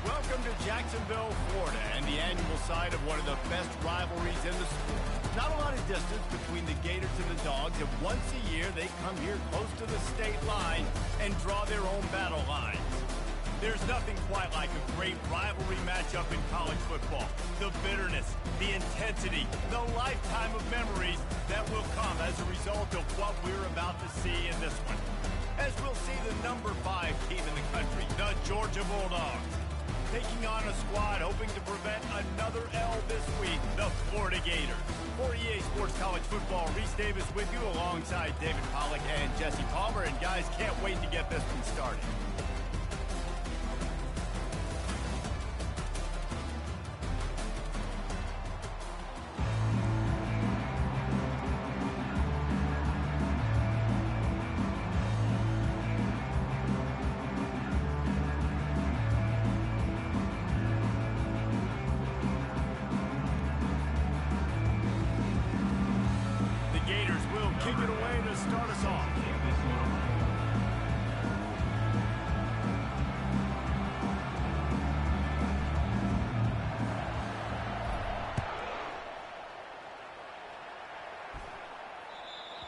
Welcome to Jacksonville, Florida, and the annual site of one of the best rivalries in the sport. Not a lot of distance between the Gators and the Dogs, and once a year they come here close to the state line and draw their own battle lines. There's nothing quite like a great rivalry matchup in college football. The bitterness, the intensity, the lifetime of memories that will come as a result of what we're about to see in this one. As we'll see the number 5 team in the country, the Georgia Bulldogs, taking on a squad hoping to prevent another L this week, the Florida Gators. For EA Sports College Football, Reese Davis with you alongside David Pollack and Jesse Palmer. And guys, can't wait to get this one started. Kick it away to start us off.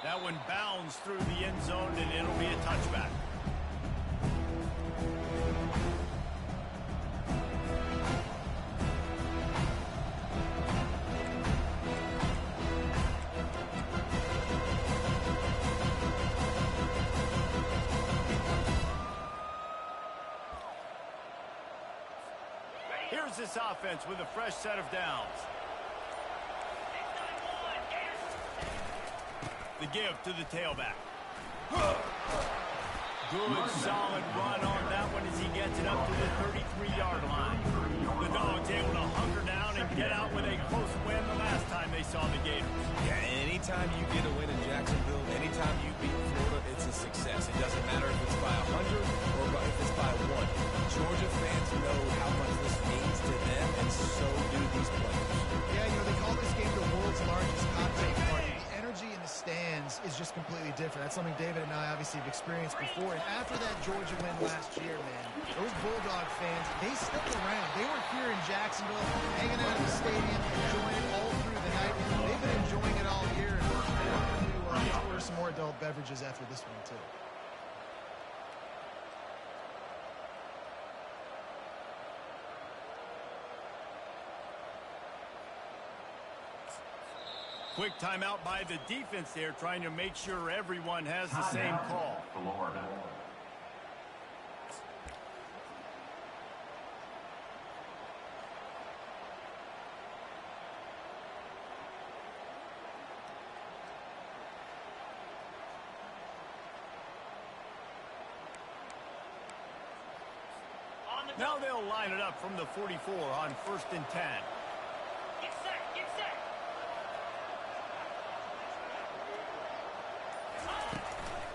That one bounds through the end zone, and it'll be a touchback. Here's this offense with a fresh set of downs. The give to the tailback. Good, solid run on that one as he gets it up to the 33-yard line. The Dogs able to hunker down and get out with a close win the last time they saw the Gators. Yeah, anytime you get a win in Jacksonville, anytime you beat Florida, it's a success. It doesn't matter if it's by 100 or if it's by 1. Georgia fans know how much this means to them, and so do these players. Yeah, they call this game the world's largest cocktail party. The energy in the stands is just completely different. That's something David and I obviously have experienced before. And after that Georgia win last year, man, those Bulldog fans, they stuck around. They were here in Jacksonville, hanging out in the stadium, enjoying it all through the night. They've been enjoying it all year. And we're going to order some more adult beverages after this one, too. Quick timeout by the defense there, trying to make sure everyone has the same call. Now they'll line it up from the 44 on 1st and 10.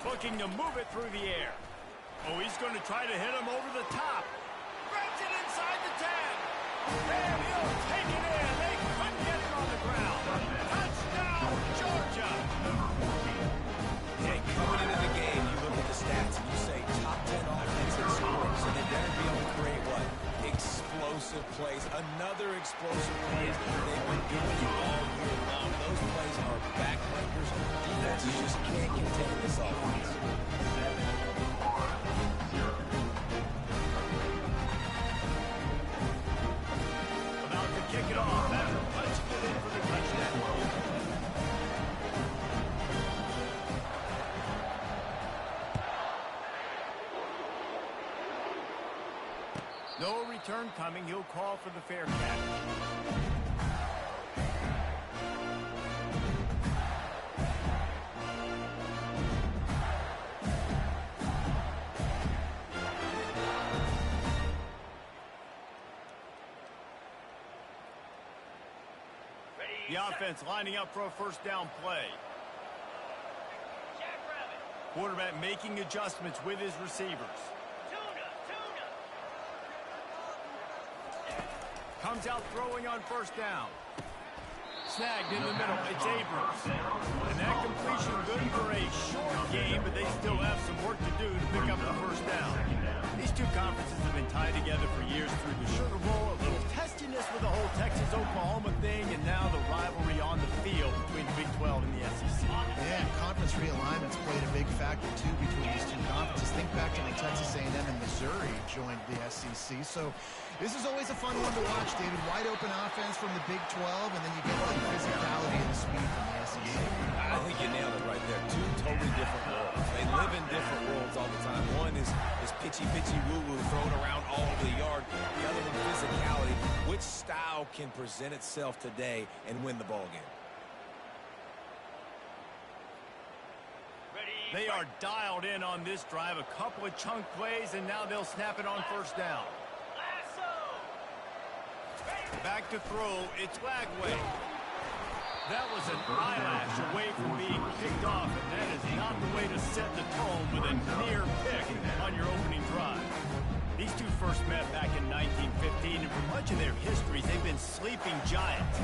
Looking to move it through the air. Oh, he's going to try to hit him over the top. Grabs it inside the 10. And he'll take it in. They couldn't get him on the ground. Touchdown, Georgia. Yeah, coming into the game, you look at the stats and you say top 10 offense in scoring. So they better be able to create what? Explosive plays. Another explosive plays. They've been doing it all year long. Those plays are backbreakers. Defenses just can't contain this offense. About to kick it off after punching it in for the touchdown. No return coming. He'll call for the fair catch. The offense lining up for a first down play. Quarterback making adjustments with his receivers. Comes out throwing on first down. snagged in the middle. It's Abrams. And that completion good for a short game, but they still have some work to do to pick up the first down. These two conferences have been tied together for years through the Sugar Bowl, a little testiness with the whole Texas-Oklahoma thing, and now the rivalry on the field between the Big 12 and the SEC. Yeah, conference realignments played a big factor, too, between these two conferences. Think back to when Texas A&M and Missouri joined the SEC. So this is always a fun one to watch, David. Wide open offense from the Big 12, and then you get the physicality and the speed from the SEC. I think you nailed it right there. Two totally different worlds. They live in different worlds all the time. One is pitchy, woo-woo, thrown around all over the yard. The other one, physicality. Which style can present itself today and win the ball game? They are dialed in on this drive. A couple of chunk plays, and now they'll snap it on first down. Back to throw. It's Lagway. That was an eyelash away from being picked off, and that is not the way to set the tone with a near pick on your opening drive. These two first met back in 1915, and for much of their histories, they've been sleeping giants.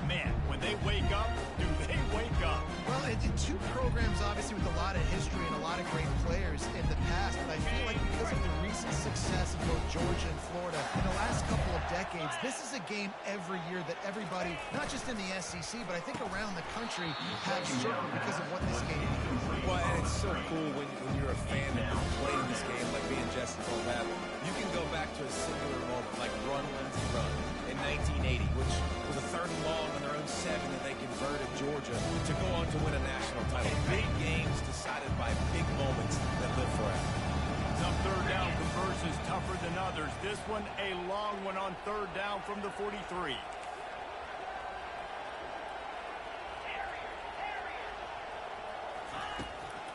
Man, when they wake up, do they wake up? Well, two programs, obviously, with a lot of history and a lot of great players in the past, but I feel like because of the recent success of both Georgia and Florida in the last couple of decades, this is a game every year that everybody, not just in the SEC, but I think around the country, have circled because of what this game means. Well, and it's so cool when you're a fan and you're playing this game, like me and Jesse both have. You can go back to a singular moment, like Run Lindsey Run in 1980, which was a third and long on their own 7 that they converted Georgia to go on to win a national title. Big games decided by big moments that live forever. Some third down conversions tougher than others. This one, a long one on third down from the 43.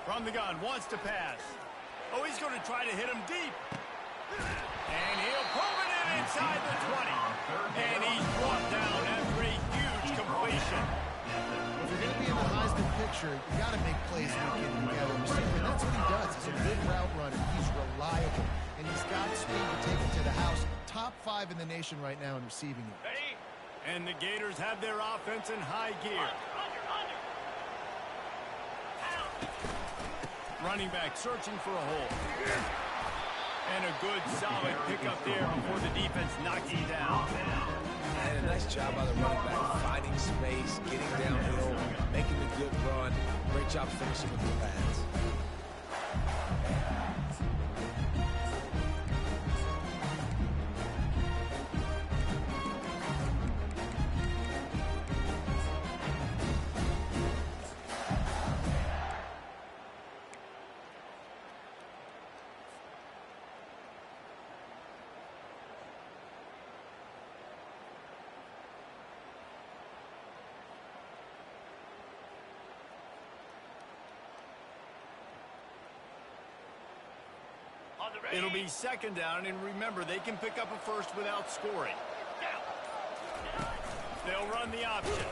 From the gun, wants to pass. Oh, he's going to try to hit him deep. And he'll pull it in inside the 20. And he's brought down after a huge completion. If you're going to be in the Heisman picture, you got to make plays week in and week out. And that's what he does. He's a good route runner. He's reliable. And he's got speed to take it to the house. Top 5 in the nation right now in receiving it. And the Gators have their offense in high gear. Running back searching for a hole. And a good, solid pickup there before the defense knocks him down. And a nice job by the running back, finding space, getting downhill, making a good run. Great job finishing with the pads. It'll be second down, and remember, they can pick up a first without scoring. They'll run the option.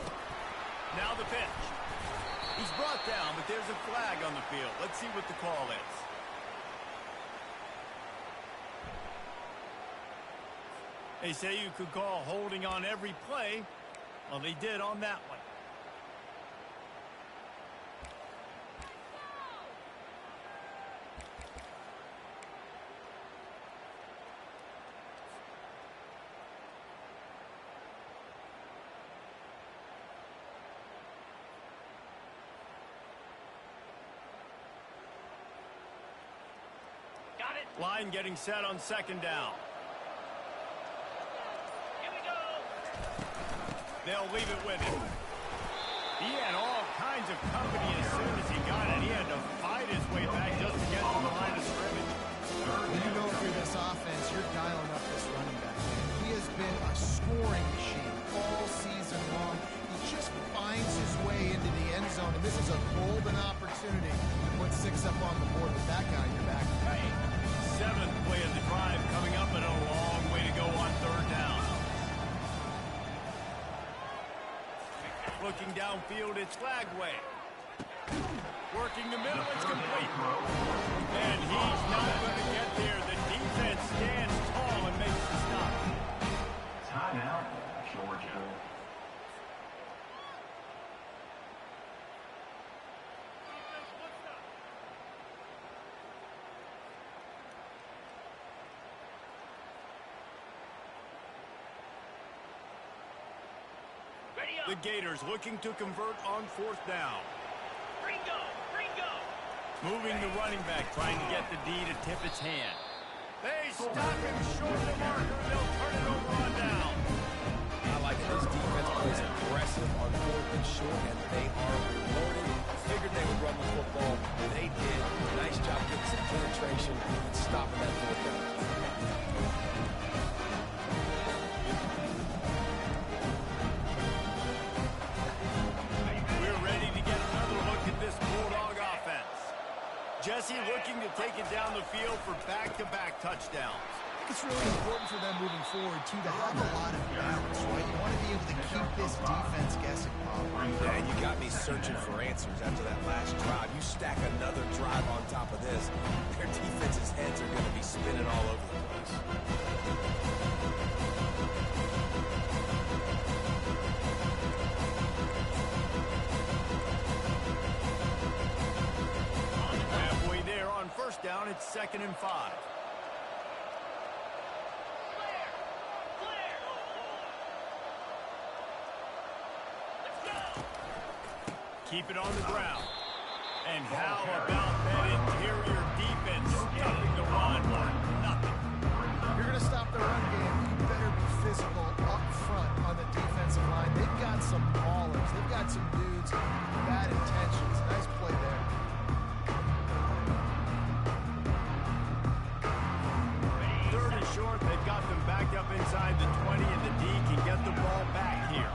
Now the pitch. He's brought down, but there's a flag on the field. Let's see what the call is. They say you could call holding on every play. Well, they did on that one. Line getting set on second down. Here we go. They'll leave it with him. He had all kinds of company as soon as he got it. He had to fight his way back just to get to the line of scrimmage. When you go through this offense, you're dialing up this running back. He has been a scoring machine all season long. He just finds his way into the end zone, and this is a golden opportunity to put 6 up on the board with that guy in your back. Seventh play of the drive coming up, and a long way to go on third down. Looking downfield, it's Lagway. Working the middle, it's complete. And he's not going to get there. The defense stands tall and makes the stop. Timeout, Georgia. The Gators looking to convert on 4th down. Moving the running back, trying to get the D to tip its hand. They stop him short of the marker. They'll turn it over on down. I like it. This defense plays aggressive on 4th and short, and they are rewarded. Figured they would run the football. They did. Nice job getting some penetration and stopping that 4th down. We're ready to get another look at this Bulldog offense. Jesse looking to take it down the field for back-to-back touchdowns. I think it's really important for them moving forward, too, to have a lot of balance, right? You want to be able to keep this defense guessing, Bob. Yeah, and you got me searching for answers after that last drive. You stack another drive on top of this, their defense's heads are going to be spinning all over the place. Halfway there on 1st down, it's 2nd and 5. Keep it on the ground. And how about that interior defense stopping the run? Nothing. You're going to stop the run game. You better be physical up front on the defensive line. They've got some ballers. They've got some dudes with bad intentions. Nice play there. Third and short. They've got them backed up inside the 20, and the D can get the ball back here.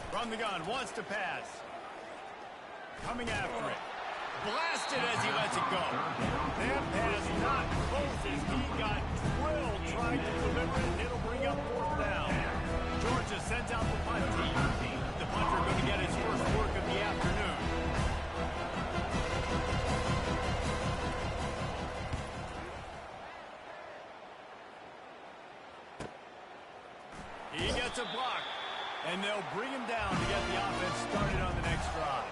From the gun, wants to pass. Coming after it. Blasted as he lets it go. That pass not close as he got drilled trying to deliver it, and it'll bring up 4th down. Georgia sends out the punt team. The punter going to get his first work of the afternoon. He gets a block. And they'll bring him down to get the offense started on the next drive.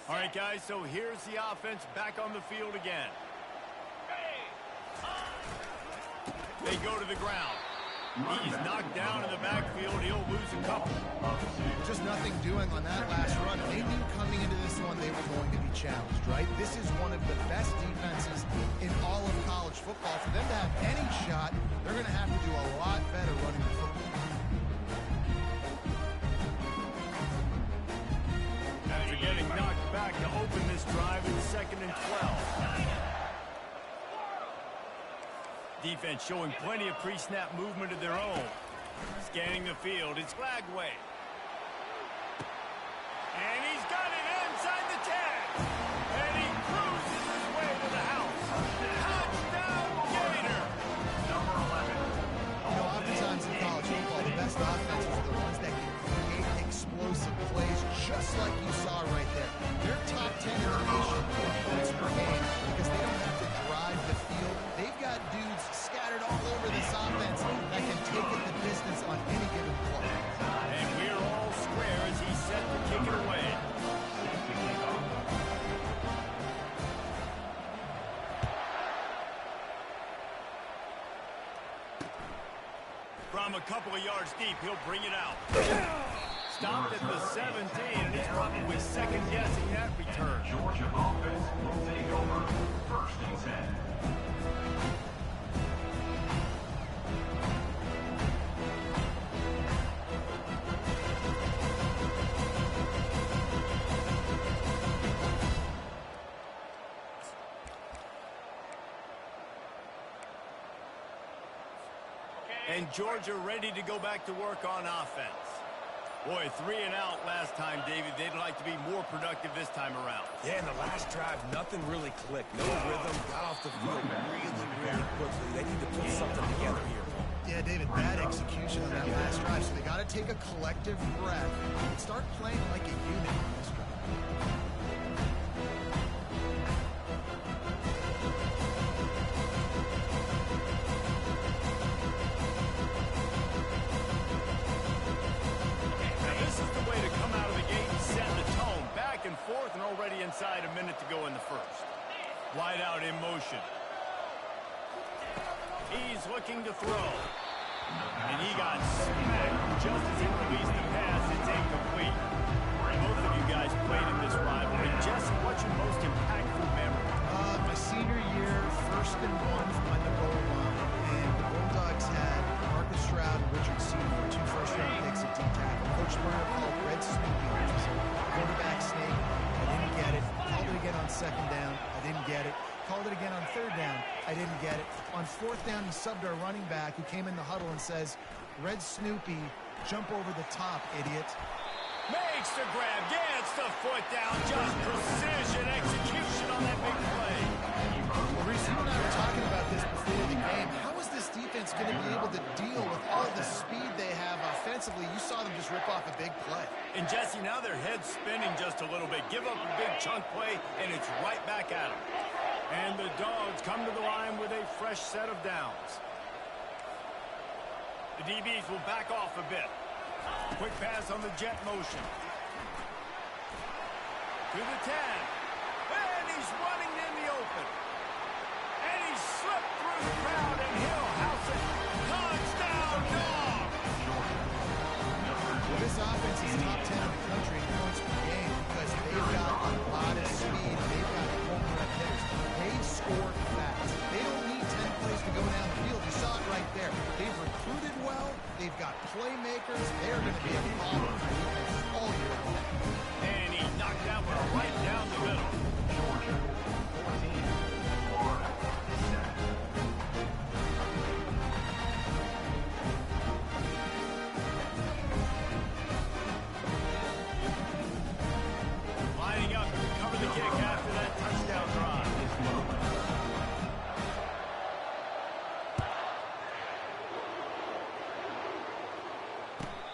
All right, guys, so here's the offense back on the field again. They go to the ground. He's knocked down in the backfield. He'll lose a couple. Just nothing doing on that last run. They knew coming into this one they were going to be challenged, right? This is one of the best defenses in all of college football. For them to have any shot, they're going to have to do a lot better running the football. After getting knocked back to open this drive, it's 2nd and 12. Defense showing plenty of pre-snap movement of their own. Scanning the field, it's Flagway. And he's got it inside the 10. And he cruises his way to the house. Touchdown, Gator! Number 11. You know, oftentimes in college football, the best offenses are the ones that can create explosive plays, just like you saw right there. They're top 10 in the nation in points per game because they don't have to drive the field. They've got dudes scattered all over this offense that can take it the distance on any given play. And we're all square as he's set to kick it away. From a couple of yards deep, he'll bring it out. Stopped at the 17, and he's probably second-guessing that return. Georgia offense will take over 1st and 10. And Georgia ready to go back to work on offense. Boy, 3 and out last time, David. They'd like to be more productive this time around. Yeah, in the last drive, nothing really clicked. No rhythm, got off the field really quickly. They need to put something together here. Yeah, David, bad execution on that last drive, so they got to take a collective breath and start playing like a unit on this drive. Fourth and already inside a minute to go in the first. Wide out in motion. He's looking to throw. And he got smacked just as he released the pass. It's incomplete. Both of you guys played in this rivalry. Jesse, what's your most impactful memory? My senior year, 1st and 1 from the goal line. And the Bulldogs had Marcus Stroud and Richard Seymour, 2 first-round picks at D-tackle. Coach Burner called Red Snoopy, which is a quarterback sneak. I didn't get it. Called it again on 2nd down. I didn't get it. Called it again on 3rd down. I didn't get it. On 4th down, he subbed our running back who came in the huddle and says, Red Snoopy, jump over the top, idiot. Makes the grab, gets the foot down, just precision execution on that big play. Well, Reese, you and I were talking about this before the game. How is this defense going to be able to deal with all the speed they have offensively? You saw them just rip off a big play. And Jesse, now their head's spinning just a little bit. Give up a big chunk play, and it's right back at them. And the Dogs come to the line with a fresh set of downs. The DBs will back off a bit. Quick pass on the jet motion. To the 10. And he's running in the open. And he slipped through the crowd, and he'll house it. Touchdown, Dog! Well, this offense is top 10 in the country in points per game because they've got a lot of speed. They've got home run hitters. They score fast. They don't need 10 plays to go down the field. You saw it right there. They've recruited well. They've got playmakers. They're going to be a problem for defense all year long. And he knocked that one right down the middle. Georgia, 14, Florida, 7. Lining up to cover the kick after that touchdown drive.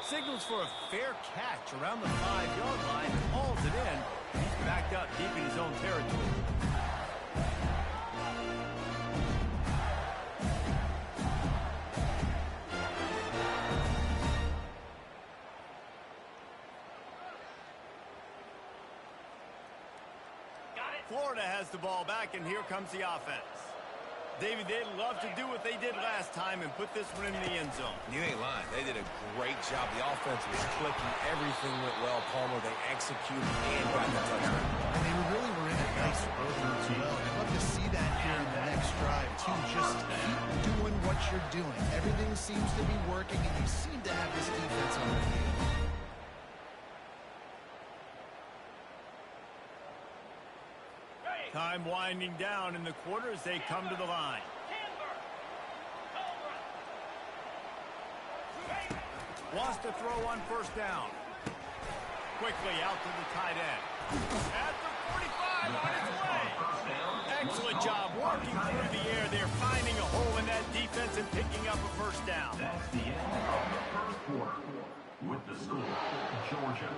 Signals for a fair catch around the 5-yard line. Hauls it in. He's backed up deep in his own territory. Florida has the ball back, and here comes the offense. David, they'd love to do what they did last time and put this one in the end zone. You ain't lying. They did a great job. The offense was clicking. Everything went well. Palmer, they executed and got the touchdown. And they really were in a nice rhythm as well. I'd love to see that here in the next drive, too. Just keep doing what you're doing. Everything seems to be working, and you seem to have this defense on the field. Time winding down in the quarter as they come to the line. Wants to throw on 1st down. Quickly out to the tight end. At the 45 on its way. Excellent job working through the air. They're finding a hole in that defense and picking up a 1st down. That's the end of the first quarter. With the score, Georgia,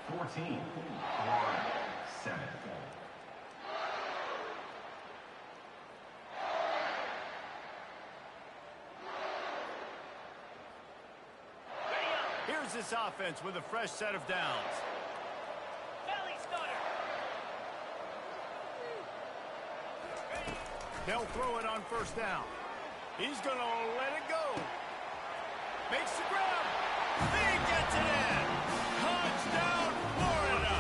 14, Florida, 7. Here's this offense with a fresh set of downs. They'll throw it on 1st down. He's going to let it go. Makes the grab. He gets it in. Touchdown, Florida.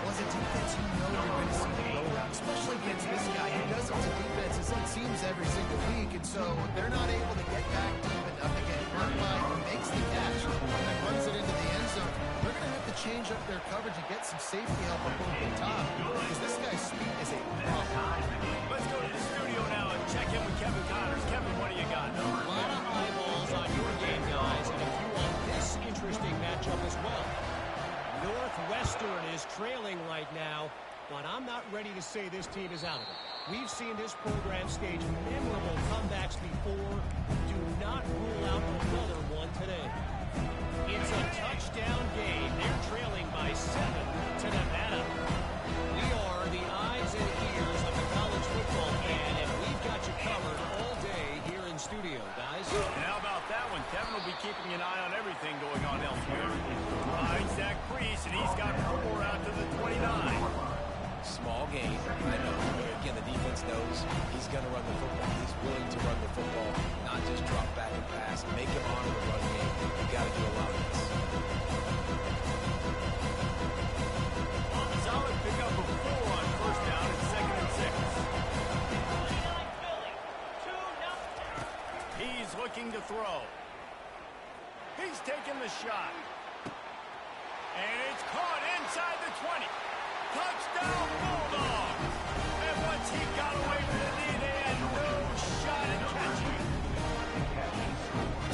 Was a defense you know you're going to see the rollout, especially against this guy. He does it to defenses, it seems, every single week, and so they're not able to get back deep enough to get run by who makes the catch and runs it into the end zone. They're going to have to change up their coverage and get some safety help up over the top because this guy's speed is a problem. Let's go to the studio now and check in with Kevin Connors. Kevin, what do you got? A lot of eyeballs on your game, guys, and a few on this interesting matchup as well. Northwestern is trailing right now, but I'm not ready to say this team is out of it. We've seen this program stage memorable comebacks before. Do not rule out another one today. It's a touchdown game. They're trailing by 7 to Nevada. We are the eyes and ears of the college football fan, and we've got you covered all day here in studio, guys. And how about that one? Kevin will be keeping an eye on everything going on elsewhere. Finds that crease, and he's got 4 out to the 29. Small gain, I know, but again, the defense knows he's going to run the football. He's willing to run the football, not just drop back and pass. Make him honor the run game. You got to do a lot of this. Solid pickup of 4 on first down and 2nd and 6. He's looking to throw. He's taking the shot. And it's caught inside the 20. Touchdown, Bulldogs! And once he got away from the knee, they had no shot at catching him.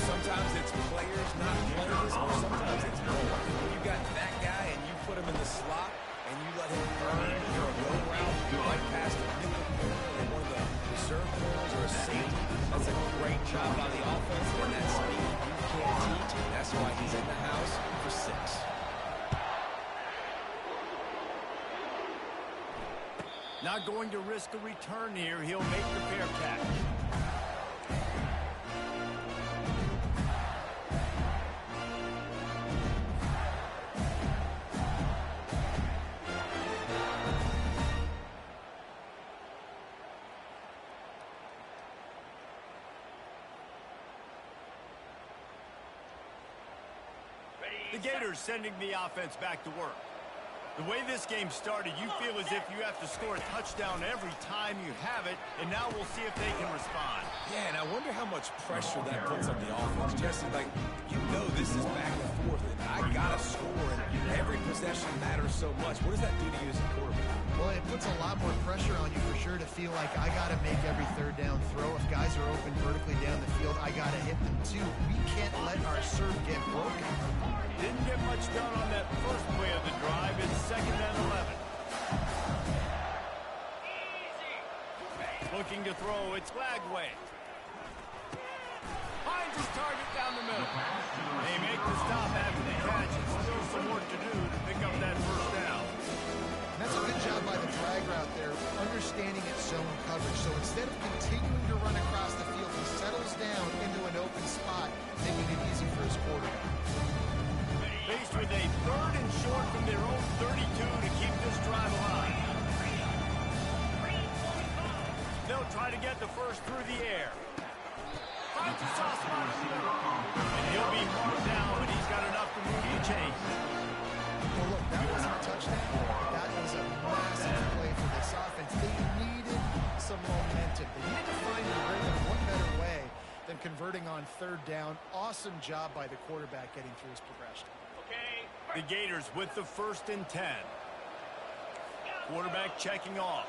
Sometimes it's players, not players, or sometimes it's both. When you got that guy and you put him in the slot and you let him earn your go-around right past the nickel corner or one of the reserve corners or a safety, that's a great job by the offense, and that speed you can't teach. That's why he's in the house for 6. Not going to risk a return here. He'll make the fair catch. The Gators sending the offense back to work. The way this game started, you feel as if you have to score a touchdown every time you have it, and now we'll see if they can respond. Yeah, and I wonder how much pressure that puts on the offense. Jesse, like, you know this is back and forth, and I got to score, and every possession matters so much. What does that do to you as a quarterback? Well, it puts a lot more pressure on you for sure to feel like I got to make every third down throw. If guys are open vertically down the field, I got to hit them too. We can't let our serve get broken. Didn't get much done on that first play of the drive. It's 2nd and 11. Looking to throw. It's Glagway. Finds his target down the middle. They make the stop after the catch. It's still some work to do to pick up that first down. That's a good job by the drag route there, understanding its zone coverage. So instead of continuing to run across the field, he settles down into an open spot, making it easy for his quarterback. Faced with a 3rd and short from their own 32 to keep this drive alive. They'll try to get the first through the air. Finds a soft spot in the middle. And he'll be marked down, but he's got enough to move the chains. Well, look, that wasn't a touchdown. That was a massive play for this offense. They needed some momentum. They needed to find the rhythm. What better way than converting on 3rd down? Awesome job by the quarterback getting through his progression. The Gators with the 1st and 10. Quarterback checking off.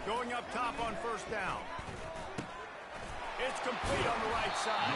Going up top on first down. It's complete on the right side.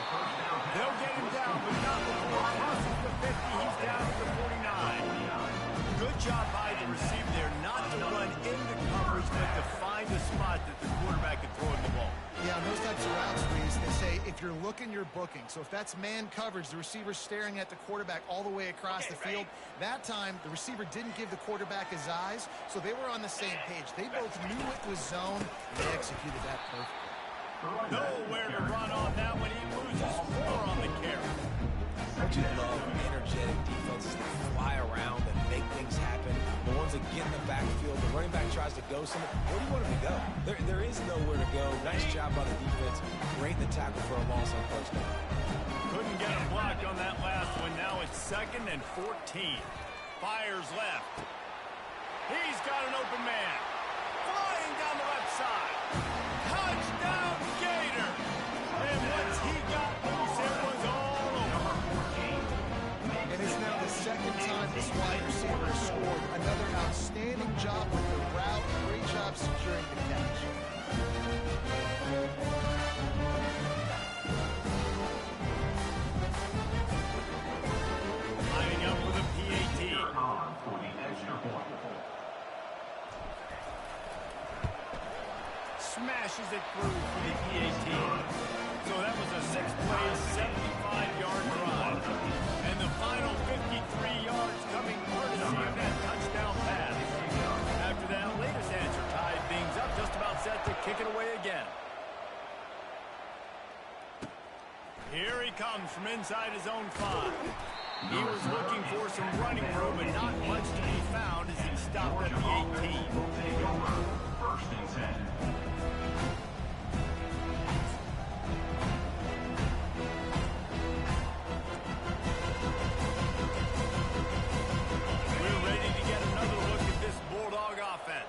They'll get him down, but not before he crosses the 50. He's down to the 49. Good job by the receiver there, not to run into coverage, but to find a spot that the quarterback can throw in the ball. Yeah, on those types of routes, Reese, they say if you're looking, you're booking. So if that's man coverage, the receiver's staring at the quarterback all the way across the field. That time, the receiver didn't give the quarterback his eyes, so they were on the same page. They both knew it was zone, and they executed that perfectly. Nowhere to run on that one. He loses 4 on the carry. Don't you love energetic defenses that fly around and make things happen? The ones that get in the backfield, the running back tries to go somewhere. Where do you want him to go? There is nowhere to go. Nice job by the defense. Great in the tackle for a loss on first down. Couldn't get a block on that last one. Now it's 2nd and 14. Fires left. He's got an open man. Flying down the left side. Touchdown, Gator! And once he got loose, it was all over. And it's now the 2nd time this wide receiver has scored. Another outstanding job with the route. Great job securing the catch. Lining up with a PAT. For the extra point. Smash pushes it through for the PAT. So that was a 6-play, 75-yard drive. And the final 53 yards coming courtesy of that touchdown pass. After that latest answer tied things up, just about set to kick it away again. Here he comes from inside his own 5. He was looking for some running room, but not much to be found as he stopped at the 18. Will take over. First and 10. We're ready to get another look at this Bulldog offense.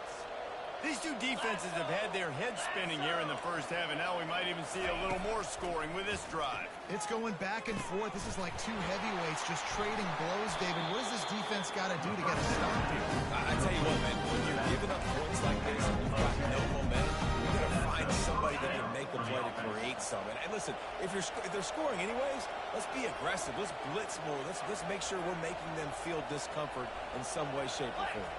These two defenses have had their heads spinning here in the first half, and now we might even see a little more scoring with this drive. It's going back and forth. This is like two heavyweights just trading blows, David. What does this defense got to do to get a stop here? I tell you what, man, when you're giving up points like this and you've got no momentum, you've got to find somebody that can make a play to create something. And listen, if they're scoring anyways, let's be aggressive. Let's blitz more. Let's make sure we're making them feel discomfort in some way, shape, or form.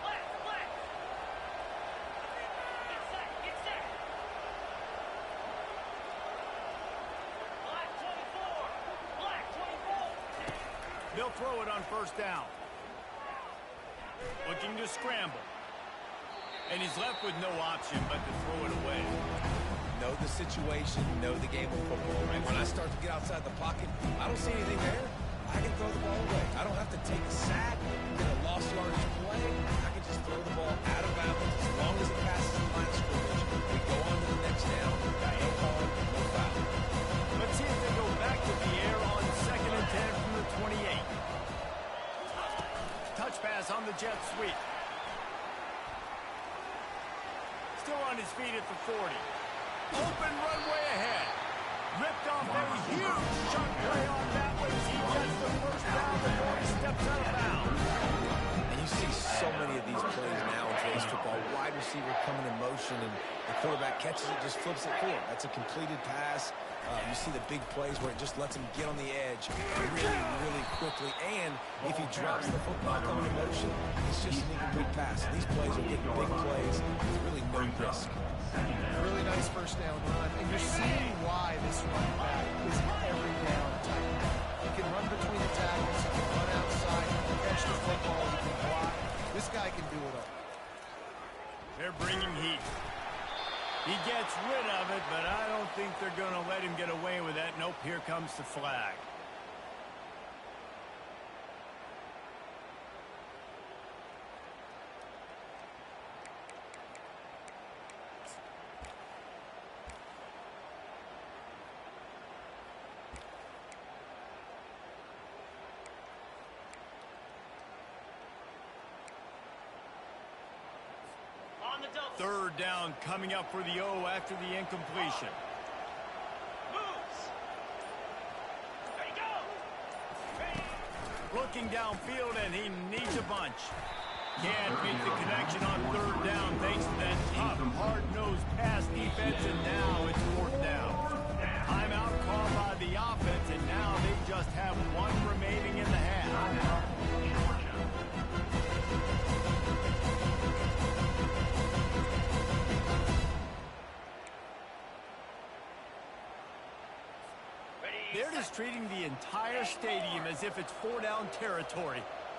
They'll throw it on first down. Looking to scramble. And he's left with no option but to throw it away. Know the situation, know the game of football, right? When I start to get outside the pocket, I don't see anything there. I can throw the ball away. I don't have to take a sack, get a lost yardage play. I can just throw the ball out of bounds as long as it passes the line of scrimmage. We go on to the next down. No harm, no foul. Let's see if they go back to the air on 2nd and 10 from the 28. Touch pass on the jet sweep. Still on his feet at the 40. Open runway ahead. Ripped off a huge chunk play on that one as he gets the first down before he steps out of bounds. And you see so many of these plays now in today's football. Wide receiver coming in motion, and the quarterback catches it, just flips it forward. That's a completed pass. You see the big plays where it just lets him get on the edge really, really quickly. And if he drops the football coming in motion, it's just an incomplete pass. These plays are getting big plays with really no risk. Really nice first down run. And you're seeing why this running back is every down type. He can run between the tackles, he can run outside, he can catch the football, he can block. This guy can do it all. They're bringing heat. He gets rid of it, but I don't think they're going to let him get away with that. Nope, here comes the flag. Third down coming up for the O after the incompletion. Looking downfield, and he needs a bunch. Can't make the connection on third down thanks to that tough, hard-nosed pass defense, and now it's fourth down. Timeout called by the offense, and now they just have one remaining in the half. They're just treating the entire stadium as if it's four-down territory.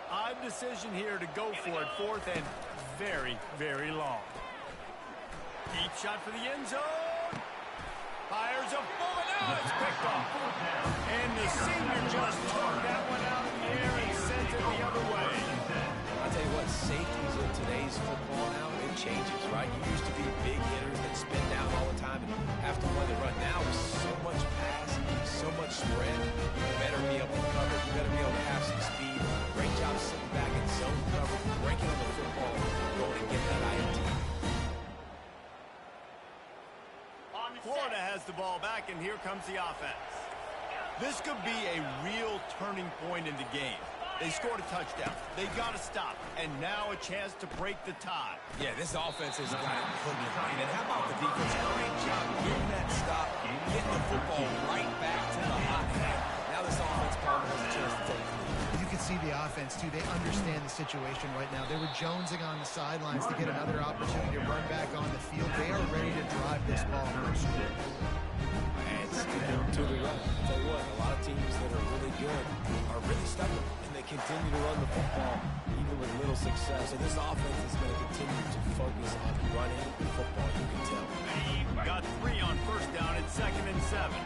Odd decision here to go for it, fourth and very, very long. Deep shot for the end zone. Fires a bullet. Now it's picked off. And the senior just took that one out in the air and sent it the other way. I'll tell you what, safeties in today's football now, it changes, right? You used to be big hitters that spin down all the time and have to play the run. Now with so much pass, so much spread, you better be able to cover. You better be able to have some speed. Great job sitting back in zone cover, breaking on the football, going and get that INT. Florida has the ball back, and here comes the offense. This could be a real turning point in the game. They scored a touchdown. They got to stop. And now a chance to break the tie. Yeah, this offense has got it cooking. And how about the defense? Great job getting that stop, getting the football right back to the hot hand. Now this offense probably has a chance to take the lead. You can see the offense, too. They understand the situation right now. They were jonesing on the sidelines to get another opportunity to run back on the field. They are ready to drive this ball for a score. And to the run. I'll tell you what, a lot of teams that are really good are really stubborn, and they continue to run the football even with little success. So this offense is going to continue to focus on running the football, you can tell. Got 3 on first down at 2nd and 7.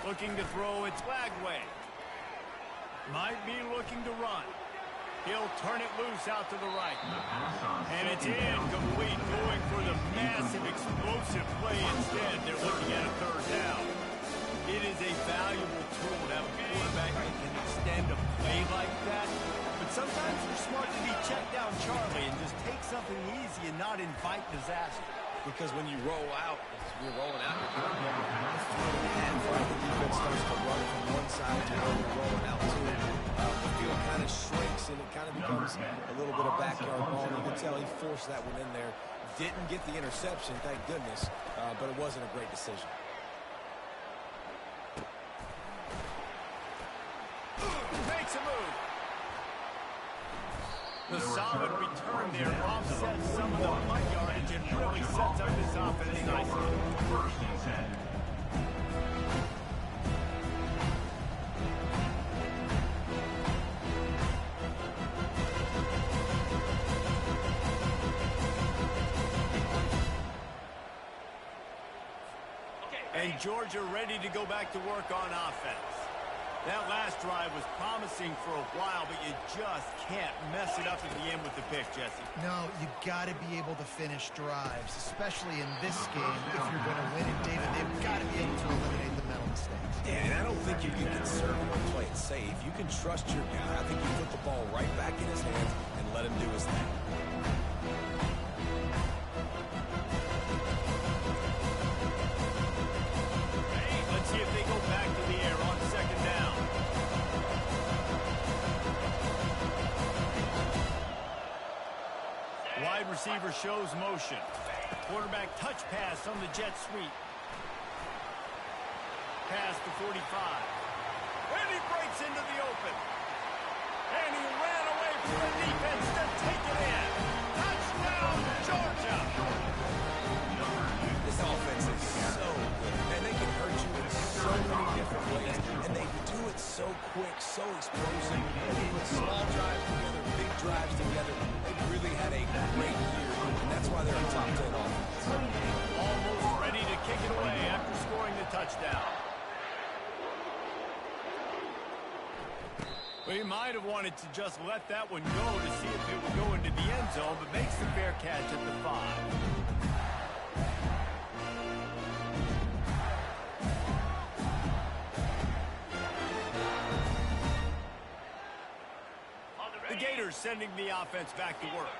Looking to throw, it's Flagway. Might be looking to run. He'll turn it loose out to the right. And it's incomplete, going for the massive explosive play instead. They're looking at a 3rd down. It is a valuable tool to have a quarterback that can extend a play like that. But sometimes you're smart to be checked down, Charlie, and just take something easy and not invite disaster. Because when you roll out, you're rolling out, you're going to have right? The defense starts to run from one side to where you're rolling out to. The field kind of shrinks, and it kind of becomes a little bit of backyard ball. You can tell he forced that one in there. Didn't get the interception, thank goodness, but it wasn't a great decision. Makes a move. The solid return there offsets some of the punt yardage and really sets up this offense nicely. 1st and 10. And Georgia ready to go back to work on offense. That last drive was promising for a while, but you just can't mess it up at the end with the pick, Jesse. No, you got to be able to finish drives, especially in this game if you're going to win it, David. They've got to be able to eliminate the mental mistakes. Yeah, and I don't think you can conservative or play it safe. You can trust your guy. I think you put the ball right back in his hands and let him do his thing. Let's see if they go back to the air on 2nd down. Wide receiver shows motion. Quarterback touch pass on the jet sweep. Pass to 45. And he breaks into the open. And he ran away from the defense to take it in. Touchdown, Georgia! This offense is so good, and they can hurt you in so many different ways, and they do it so quick, so explosive. They put small drives together, big drives together. They've really had a great year, and that's why they're a top 10 offense. Almost ready to kick it away after scoring the touchdown. Well, he might have wanted to just let that one go to see if it would go into the end zone, but makes the fair catch at the 5. The Gators sending the offense back to work.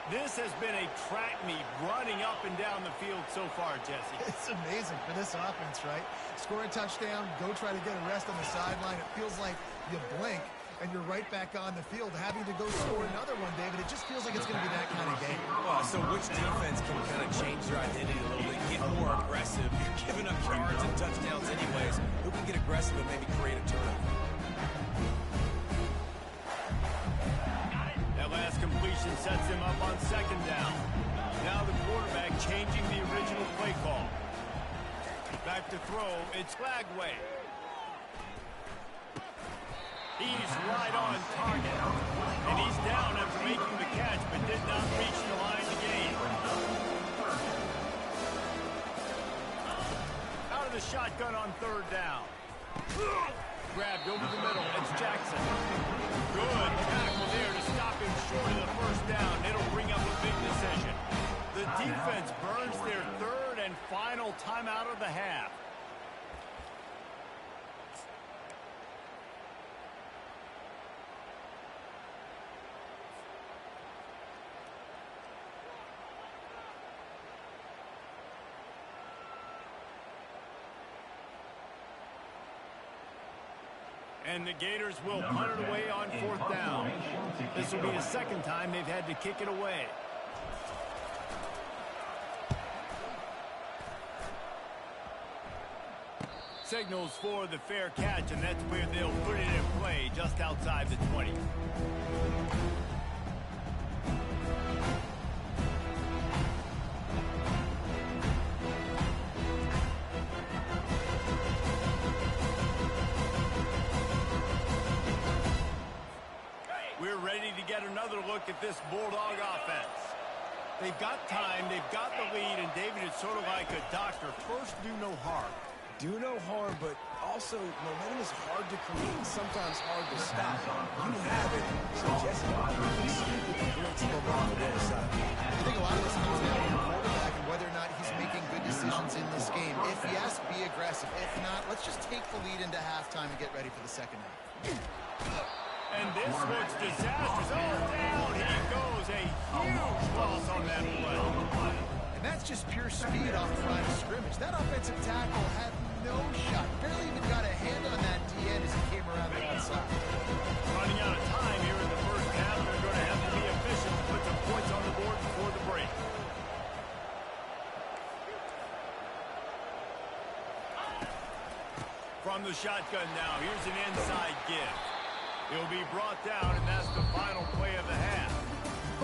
This has been a track meet running up and down the field so far, Jesse. It's amazing for this offense, right? Score a touchdown, go try to get a rest on the sideline. It feels like you blink, and you're right back on the field having to go score another one, David. It just feels like it's going to be that kind of game. So which defense can kind of change their identity a little bit, get more aggressive? You're giving up yards and touchdowns anyways. Who can get aggressive and maybe create a turnover? That last completion sets him up on 2nd down. Now the quarterback changing the original play call. Back to throw, it's Flagway. He's right on target. And he's down after making the catch, but did not reach the line to gain. Out of the shotgun on 3rd down. Grabbed over the middle. It's Jackson. Good tackle there to stop him short of the 1st down. It'll bring up a big decision. The defense burns their 3rd and final timeout of the half. And the Gators will punt it away on 4th down. This will be the 2nd time they've had to kick it away. signals for the fair catch, and that's where they'll put it in play just outside the 20. We're ready to get another look at this Bulldog offense. They've got time, they've got the lead, and David, it's sort of like a doctor. First, do no harm. Do no harm, but also momentum is hard to create and sometimes hard to stop. You have it, so Jesse, proceed with the points momentum on the other side. I think a lot of this comes down to the quarterback and whether or not he's making good decisions in this game. If yes, be aggressive. If not, let's just take the lead into halftime and get ready for the second half. And this looks disastrous. Oh, down he goes. A huge loss on that play. And that's just pure speed off the line of scrimmage. That offensive tackle had no shot. Barely even got a hand on that DN as he came around the outside. Running out of time here in the first half. They're going to have to be efficient to put some points on the board before the break. From the shotgun now, here's an inside give. He'll be brought down, and that's the final play of the half.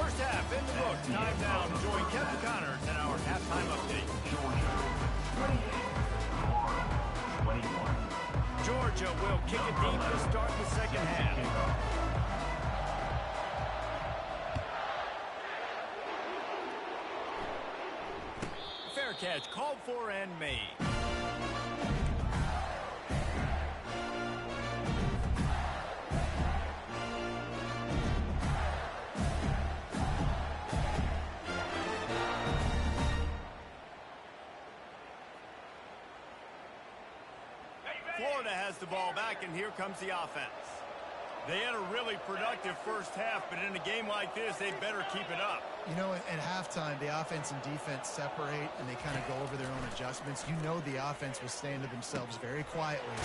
First half in the books. Time now to join Kevin Connors in our halftime update. Georgia will kick it deep to start the second half. Fair catch called for and made. Florida has the ball back, and here comes the offense. They had a really productive first half, but in a game like this, they better keep it up. You know, at halftime, the offense and defense separate, and they kind of go over their own adjustments. You know the offense was saying to themselves very quietly,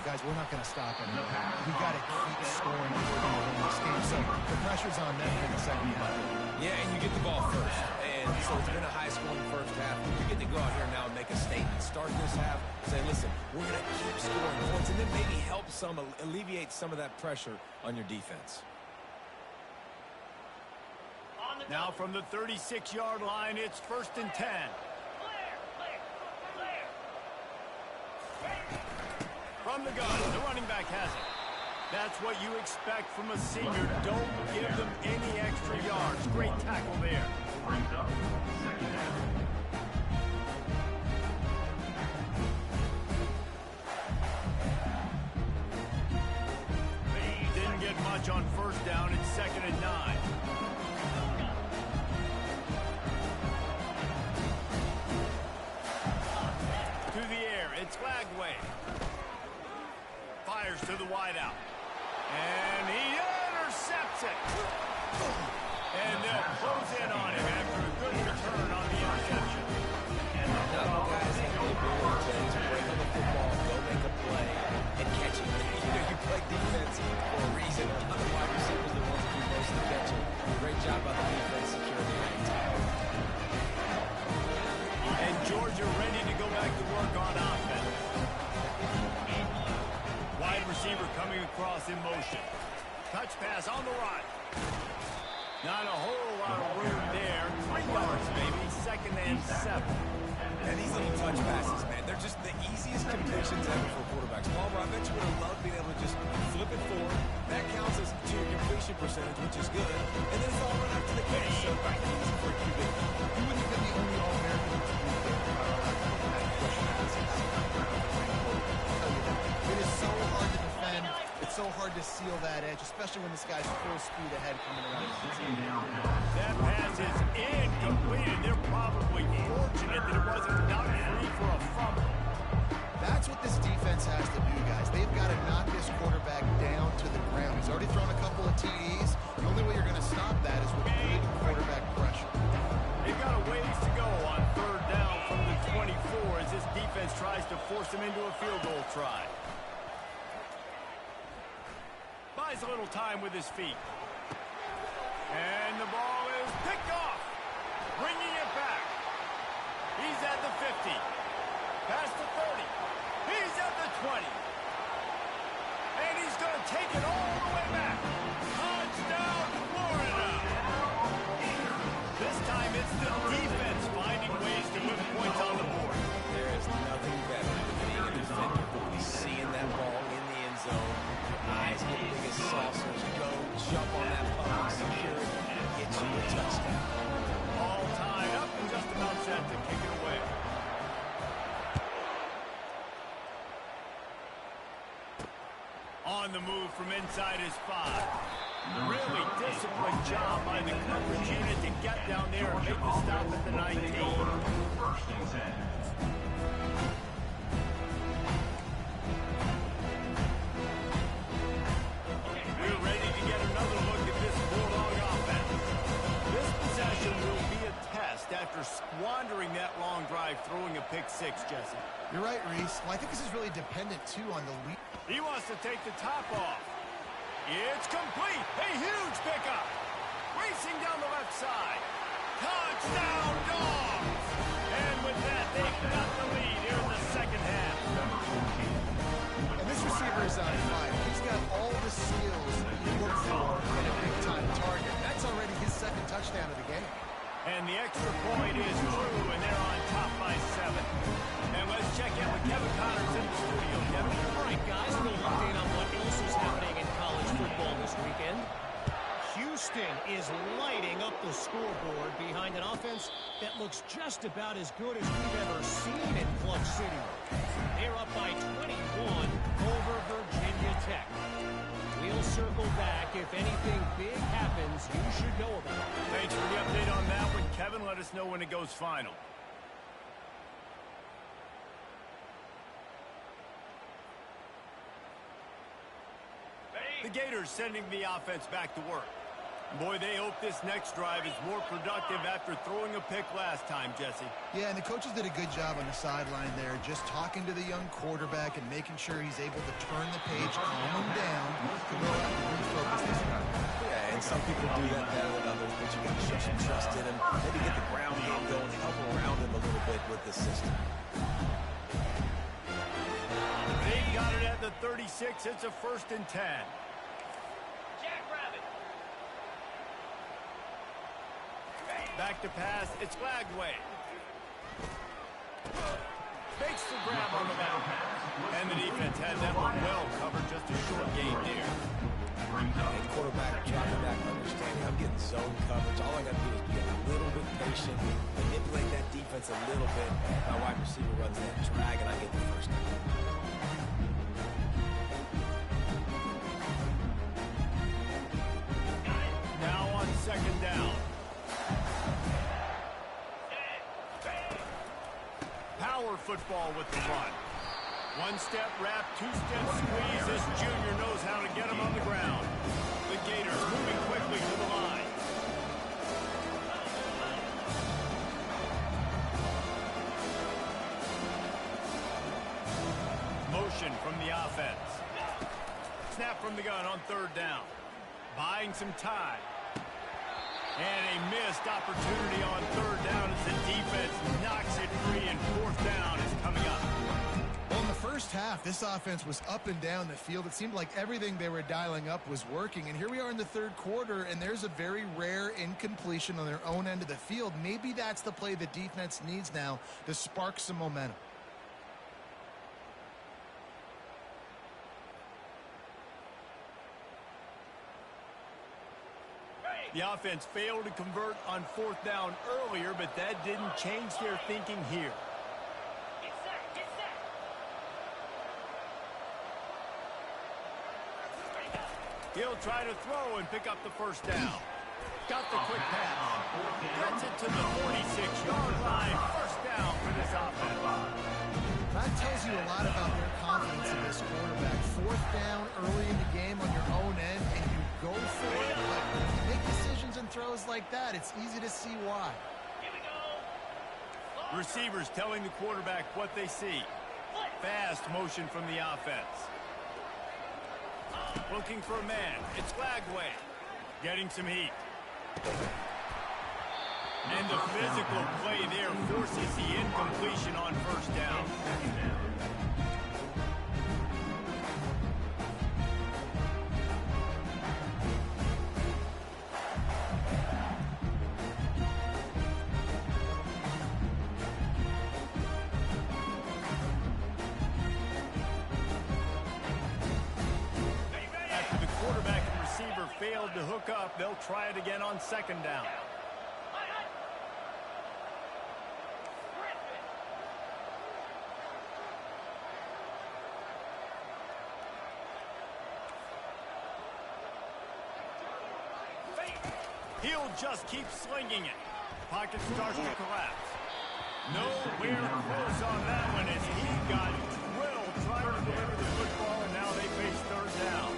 guys, we're not going to stop it. We got to keep scoring if we're going to win this game. So the pressure's on them in the second half. Yeah, and you get the ball first. And so it's been a high-scoring first half. You get to go out here now and make a statement. Start this half, say, listen, we're going to keep scoring points, and then maybe help alleviate some of that pressure on your defense. Now from the 36-yard line, it's 1st and 10. From the gun, the running back has it. That's what you expect from a senior. Don't give them any extra yards. Great tackle there. Brings up second half. Didn't get much on first down. It's 2nd and 9. To the air. It's Flagway. Fires to the wideout. And he intercepts it. And they'll close in on him after a good return on the interception. And the guys have the ability to break on the football, go make a play, and catch it. You know, you play defense for a reason. Other wide receivers are the ones who do most of the catching. Great job by the defense securing the lane. And Georgia ready to go back to work on offense. Wide receiver coming across in motion. Touch pass on the right. Not a whole lot of room there. 3 yards maybe. 2nd and 7. And these little touch passes, man, they're just the easiest completions ever for quarterbacks. Palmer, I bet you would have loved being able to just flip it forward. That counts as to your completion percentage, which is good. And then it's all run up to the catch. So easy for a QB. You wouldn't have been the only All-American who's been there. It is so hard to defend. It's so hard to seal that edge, especially when this guy's full speed ahead coming around. That pass is incomplete, and they're probably fortunate that it wasn't not free for a fumble. That's what this defense has to do, guys. They've got to knock this quarterback down to the ground. He's already thrown a couple of TDs. The only way you're going to stop that is with good quarterback pressure. They've got a ways to go on 3rd down from the 24 as this defense tries to force them into a field goal try. Buys a little time with his feet. And the ball is picked off. Bringing it back. He's at the 50. Past the 30. He's at the 20. on the move from inside his 5. Really disciplined job by the coverage unit to get down there and make the stop at the 19. First and 10. We're ready to get another look at this Bulldog offense. This possession will be a test after squandering that long drive throwing a pick 6, Jesse. You're right, Reese. Well, I think this is really dependent, too, on the lead. He wants to take the top off. It's complete. A huge pickup. Racing down the left side. Touchdown, Dogs! And with that, they've got the lead here in the second half. And this receiver is on fire. He's got all the skills you look for in a big-time target. That's already his second touchdown of the game. And the extra point is true, and they're on top by 7. And let's check in with Kevin Connors in the studio. Kevin? All right, guys, a little update on what else is happening in college football this weekend. Houston is lighting up the scoreboard behind an offense that looks just about as good as we've ever seen in Clutch City. They're up by 21 over Virginia Tech. We'll circle back. If anything big happens, you should know about it. Thanks for the update on that one, Kevin. Let us know when it goes final. The Gators sending the offense back to work. Boy, they hope this next drive is more productive after throwing a pick last time, Jesse. Yeah, and the coaches did a good job on the sideline there, just talking to the young quarterback and making sure he's able to turn the page, calm him down, to go out and refocus this guy. Yeah, and some people do that better than others, but you got to show some trust in him. Maybe get the ground game going, help around him a little bit with this system. They've got it at the 36. It's a 1st and 10. Back to pass. It's Lagway. Fakes the grab on the back. And the defense had that one well covered. Just a short gain there. And quarterback dropping back, understanding I'm getting zone coverage. All I got to do is be a little bit patient, manipulate that defense a little bit. My wide receiver runs that drag, and I get the first down. Now on 2nd down. Power football with the run. 1-step wrap, 2-step squeeze. This junior knows how to get him on the ground. The Gators moving quickly to the line. Motion from the offense. Snap from the gun on 3rd down. Buying some time. And a missed opportunity on 3rd down as the defense knocks it free, and 4th down is coming up. Well, in the first half, this offense was up and down the field. It seemed like everything they were dialing up was working. And here we are in the 3rd quarter, and there's a very rare incompletion on their own end of the field. Maybe that's the play the defense needs now to spark some momentum. The offense failed to convert on 4th down earlier, but that didn't change their thinking here. He'll try to throw and pick up the 1st down. Got the quick pass. Gets it to the 46-yard line. 1st down for this offense. That tells you a lot about their confidence in this quarterback. 4th down early in the game on your own end, and you go for it, but when you make decisions and throws like that, it's easy to see why. Receivers telling the quarterback what they see. Fast motion from the offense. Looking for a man. It's Lagway. Getting some heat. And the physical play there forces the incompletion on 1st down. After the quarterback and receiver failed to hook up, they'll try it again on 2nd down. He'll just keep slinging it. Pocket starts to collapse. Nowhere close on that one as he got drilled trying to deliver the football, and now they face third down.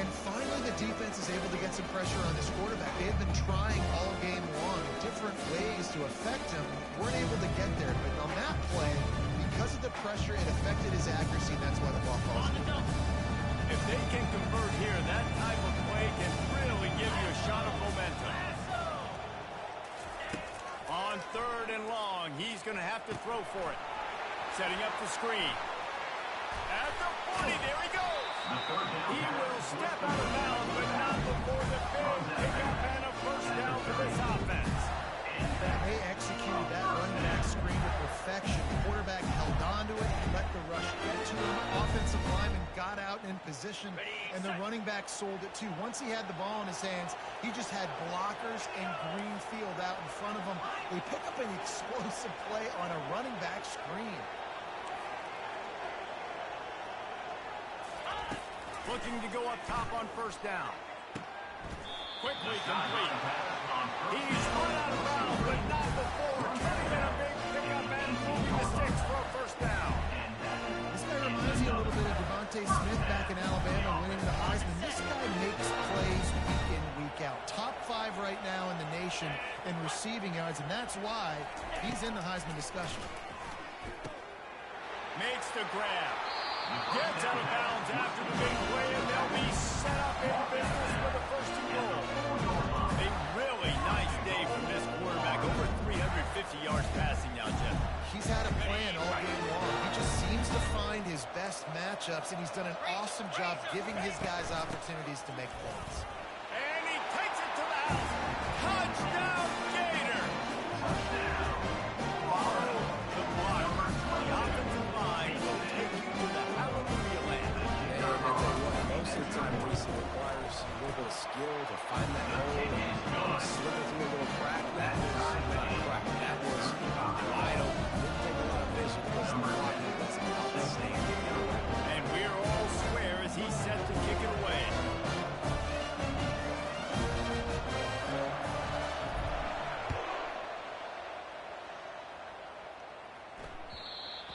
And finally, the defense is able to get some pressure on this quarterback. They have been trying all game long different ways to affect him. Weren't able to get there, but on that play, because of the pressure, it affected his accuracy, and that's why the ball falls. If they can convert here, that type of play can really give you a shot of momentum. On third and long, he's going to have to throw for it. Setting up the screen. At the 40, there he goes. He will step out of bounds, but not before the big pickup and a first down for this offense. They executed that running back screen to perfection. The quarterback held on to it and let the rush get to him. Offensive lineman got out in position, and the running back sold it too. Once he had the ball in his hands, he just had blockers and green field out in front of him. They pick up an explosive play on a running back screen. Looking to go up top on first down. Quickly complete. He's run out of bounds, but not before. Turning in a big pickup and moving the sticks for a first down. This guy reminds me a little bit of Devontae Smith back in Alabama winning the Heisman. This guy makes plays week in, week out. Top 5 right now in the nation in receiving yards, and that's why he's in the Heisman discussion. Makes the grab. Gets out of bounds after the big play, and they'll be set up in business for the first and goal. A really nice day from this quarterback. Over 350 yards passing now, Jeff. He's had a plan all game long. He just seems to find his best matchups, and he's done an awesome job giving his guys opportunities to make plays. And he takes it to the house. Touchdown, Gator! Follow the block. The offensive line will take you to the hallelujah land. And I tell you what, most of the time, Reese, it requires a little bit of skill to find that hole and slip it through a little crack. That was not a crack. That was wide open. Didn't take a lot of vision because the blocking was outstanding. And we're all square as he's set to kick it away.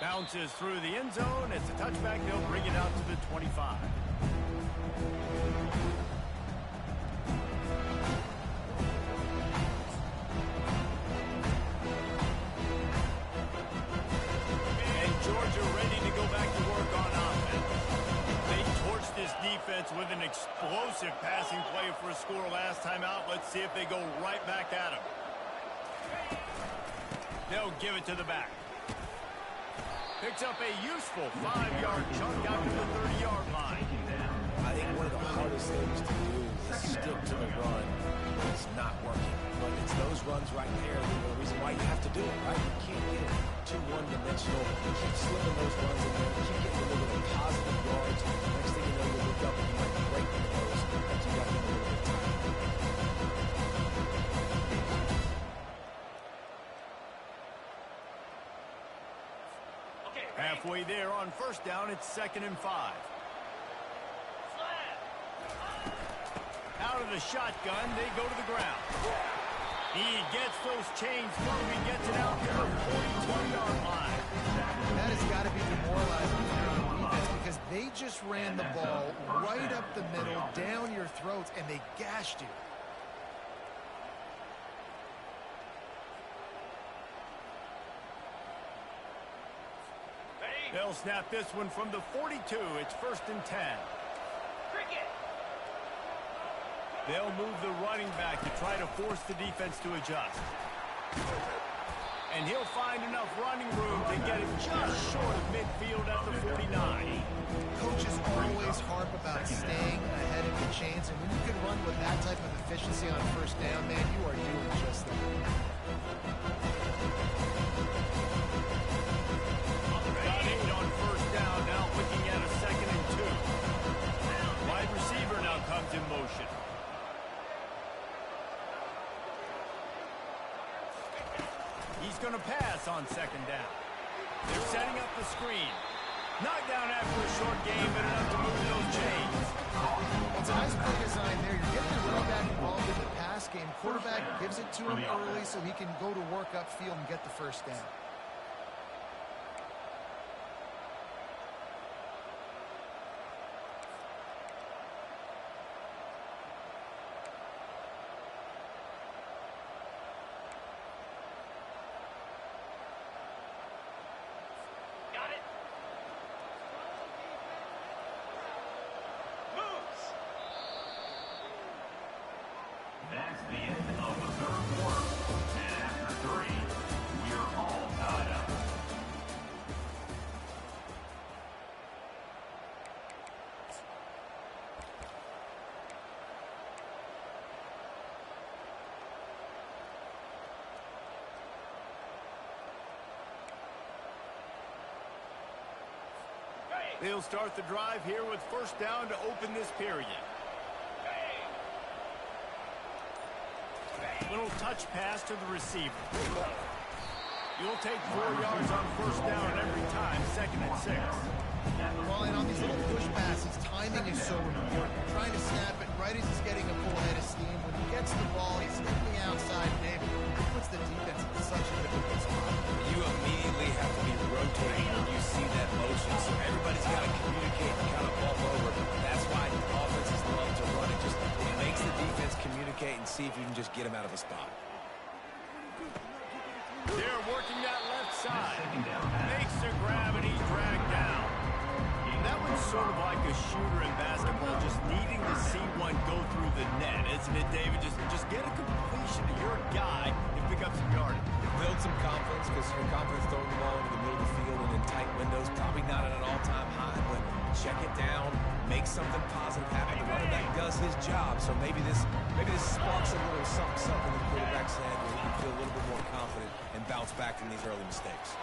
Bounces through the end zone. It's a touchback. They'll bring it out to the 25. And Georgia ready to go back to work on offense. They torched this defense with an explosive passing play for a score last time out. Let's see if they go right back at him. They'll give it to the back. Picks up a useful 5-yard chunk out to the 30-yard line. I think one of the hardest things to do is stick to the run when it's not working. But it's those runs right there that are the reason why you have to do it, right? You can't get too one-dimensional. You keep slipping those runs in there. You keep getting a little bit of positive yards. Next thing you know, you look up and you might break one of those because you got them a little bit tight. Halfway there on first down, it's 2nd and 5. Out of the shotgun, they go to the ground. He gets those chains moving, gets it out to the 42-yard line. That has got to be demoralizing here on defense because they just ran the ball right up the middle, down your throats, and they gashed you. They'll snap this one from the 42. It's 1st and 10. They'll move the running back to try to force the defense to adjust. And he'll find enough running room to get it just short of midfield at the 49. Coaches always harp about staying ahead of the chains, and when you can run with that type of efficiency on first down, man, you are doing just that. Got it on first down, now looking at a 2nd and 2. Wide receiver now comes in motion. He's going to pass on 2nd down. They're setting up the screen. Knocked down after a short game, but enough to move those chains. It's a nice play design there. You're getting the running back involved in the pass game. Quarterback gives it to him early so he can go to work upfield and get the first down. That's the end of the third quarter. And after 3, we're all tied up. They'll start the drive here with first down to open this period. Little touch pass to the receiver. You'll take 4 yards on first down every time, 2nd and 6. Well, and on these little push passes, timing is so important. Trying to snap it right as he's getting a full head of steam. When he gets the ball, he's hitting the outside. David, it puts the defense in such a difficult spot. You immediately have to be rotating when you see that motion, so everybody's got to communicate and kind of bump over. That's why offenses love to run it. Just it makes the defense communicate and see if you can just get him out of a spot. They're working that left side. Makes the grab and he's dragged down. That one's sort of like a shooter in basketball, just needing to see one go through the net, isn't it, David? Just get a completion to your guy and pick up some yardage. Build some confidence, because your confidence throwing the ball into the middle of the field and in tight windows, probably not at an all-time high, but check it down, make something positive happen. The running back does his job, so maybe this sparks a little something in the quarterback's head where he can feel a little bit more confident and bounce back from these early mistakes.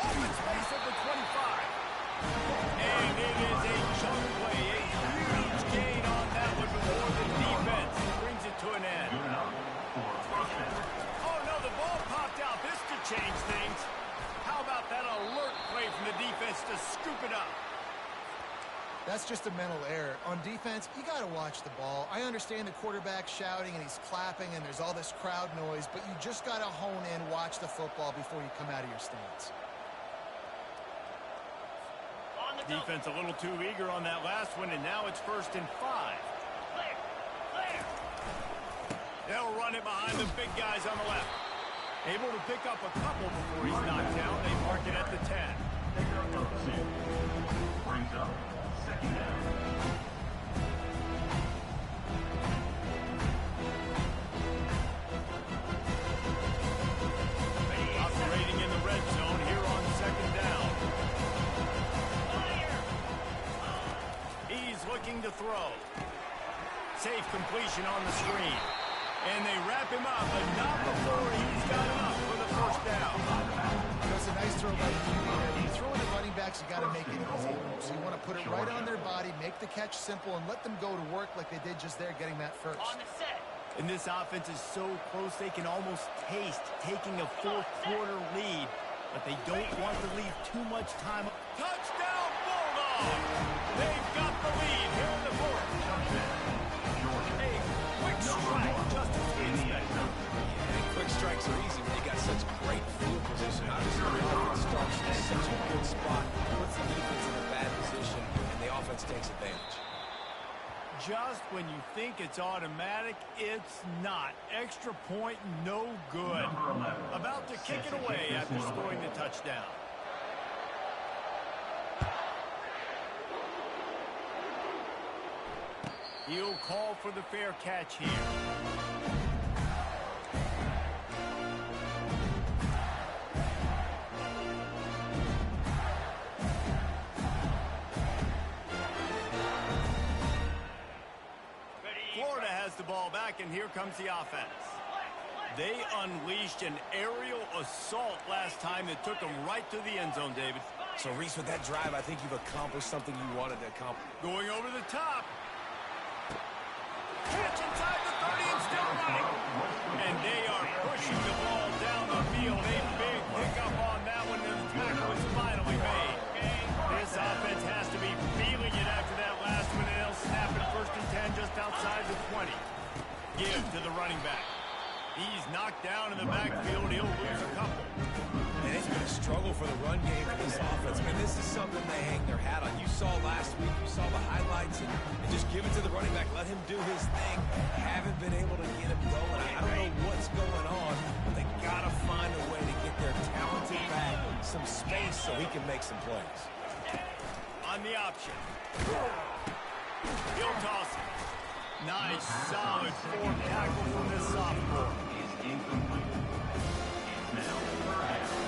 Open space at the 25. And it is a chunk play, a huge gain on that one before the defense brings it to an end. Good enough for first down. Oh, no, the ball popped out. This could change things. How about that alert play from the defense to scoop it up? That's just a mental error. On defense, you got to watch the ball. I understand the quarterback shouting and he's clapping and there's all this crowd noise, but you just got to hone in, watch the football before you come out of your stance. Defense a little too eager on that last one, and now it's 1st and 5. They'll run it behind the big guys on the left. Able to pick up a couple before he's knocked down. They mark it at the 10. Brings up 2nd down. Operating in the red zone here on 2nd down. He's looking to throw. Safe completion on the screen. And they wrap him up, but not before he's got enough for the first down. That's a nice throw by the QB there. When you throw in the running backs, you got to make it easy. So you want to put it right on their body, make the catch simple, and let them go to work like they did just there getting that first. And this offense is so close they can almost taste taking a 4th quarter lead, but they don't want to leave too much time. Touchdown Bulldogs! They've got the lead here in the 4th. A quick strike just as we expected. Yeah, quick strikes are easy when you got such great field position. Obviously, the offense starts in such a good spot, puts the defense in a bad position, and the offense takes advantage. Just when you think it's automatic, it's not. Extra point, no good. About to kick it away after scoring the touchdown. He'll call for the fair catch here. Florida has the ball back, and here comes the offense. They unleashed an aerial assault last time that took them right to the end zone, David. So, Reese, with that drive, I think you've accomplished something you wanted to accomplish. Going over the top. Catch inside the 30 and still running. And they are pushing the ball down the field. A big pickup on that one, and the tackle is finally made. This for the run game for this offense. I mean, this is something they hang their hat on. You saw last week, you saw the highlights, and just give it to the running back. Let him do his thing. Haven't been able to get him going. I don't know what's going on, but they got to find a way to get their talented back some space so he can make some plays. On the option. He'll toss it. Nice, solid form tackle from this sophomore. Is incomplete. It's now third down.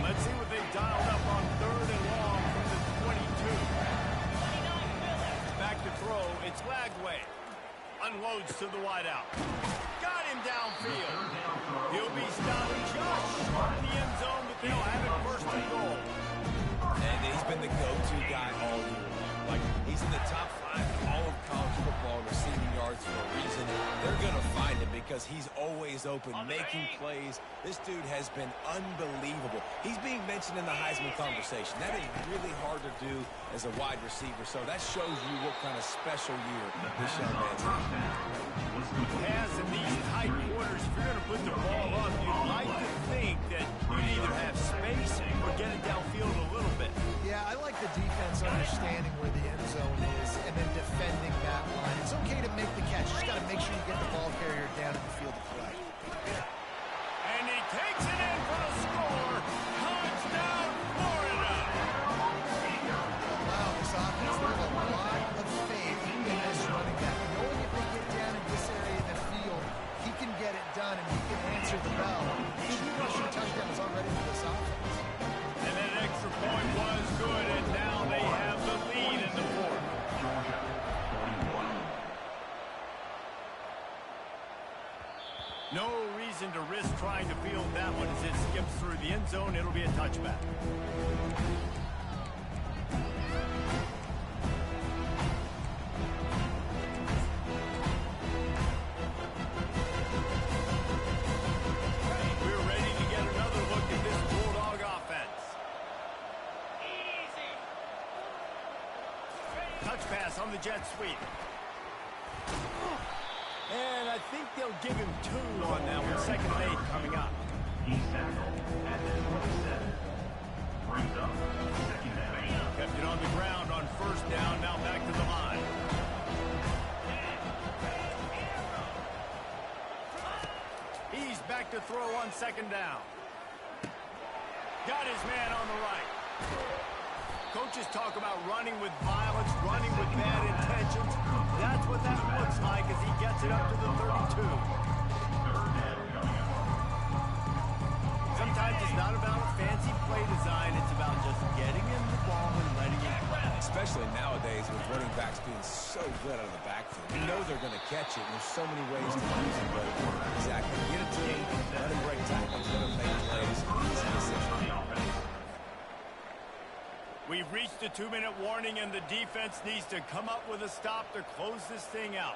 Let's see what they dialed up on 3rd and long from the 22. Back to throw. It's Lagway. Unloads to the wideout. Got him downfield. He'll be stopped just short of the end zone, but they'll have it 1st and goal. And he's been the go-to guy all year. Like, he's in the top 5 in all of college football receiving yards for a reason. They're going to find him because he's always open, making plays. This dude has been unbelievable. He's being mentioned in the Heisman conversation. That is really hard to do as a wide receiver, so that shows you what kind of special year this young man's having. Pass in these tight quarters, if you're going to put the ball up, you'd like to think that you'd either have space or get it downfield a little bit. Yeah, I like the defense understanding where the end zone is and then defending that line. It's okay to make the catch. You just got to make sure you get the ball carrier down in the field of play. And he takes it in for the score. Touchdown, Florida. Wow, this offense, there's a lot of faith in this running back. Knowing if they get down in this area of the field, he can get it done and he can answer the bell. 2 rushing touchdowns already for this offense. And that extra point was good, and now they have the lead in the 4th. Georgia, 41. No reason to risk trying to field that one as it skips through the end zone. It'll be a touchback. We're ready to get another look at this Bulldog offense. Touch pass on the jet sweep. And I think they'll give him 2 on that one. 2nd and 8 coming up. He's tackled at the 27. Brings up 2nd down. Kept it on the ground on 1st down. Now back to the line. He's back to throw on 2nd down. Got his man on the right. Coaches talk about running with violence, running with bad intentions. That's what that looks like as he gets it up to the 32. Sometimes it's not about a fancy play design. It's about just getting him the ball and letting him play. Especially nowadays with running backs being so good out of the backfield. You know they're going to catch it. There's so many ways to use it. But exactly. Get it to him. Let him break tackles. Let him make plays. Easy decision. We've reached the 2-minute warning, and the defense needs to come up with a stop to close this thing out.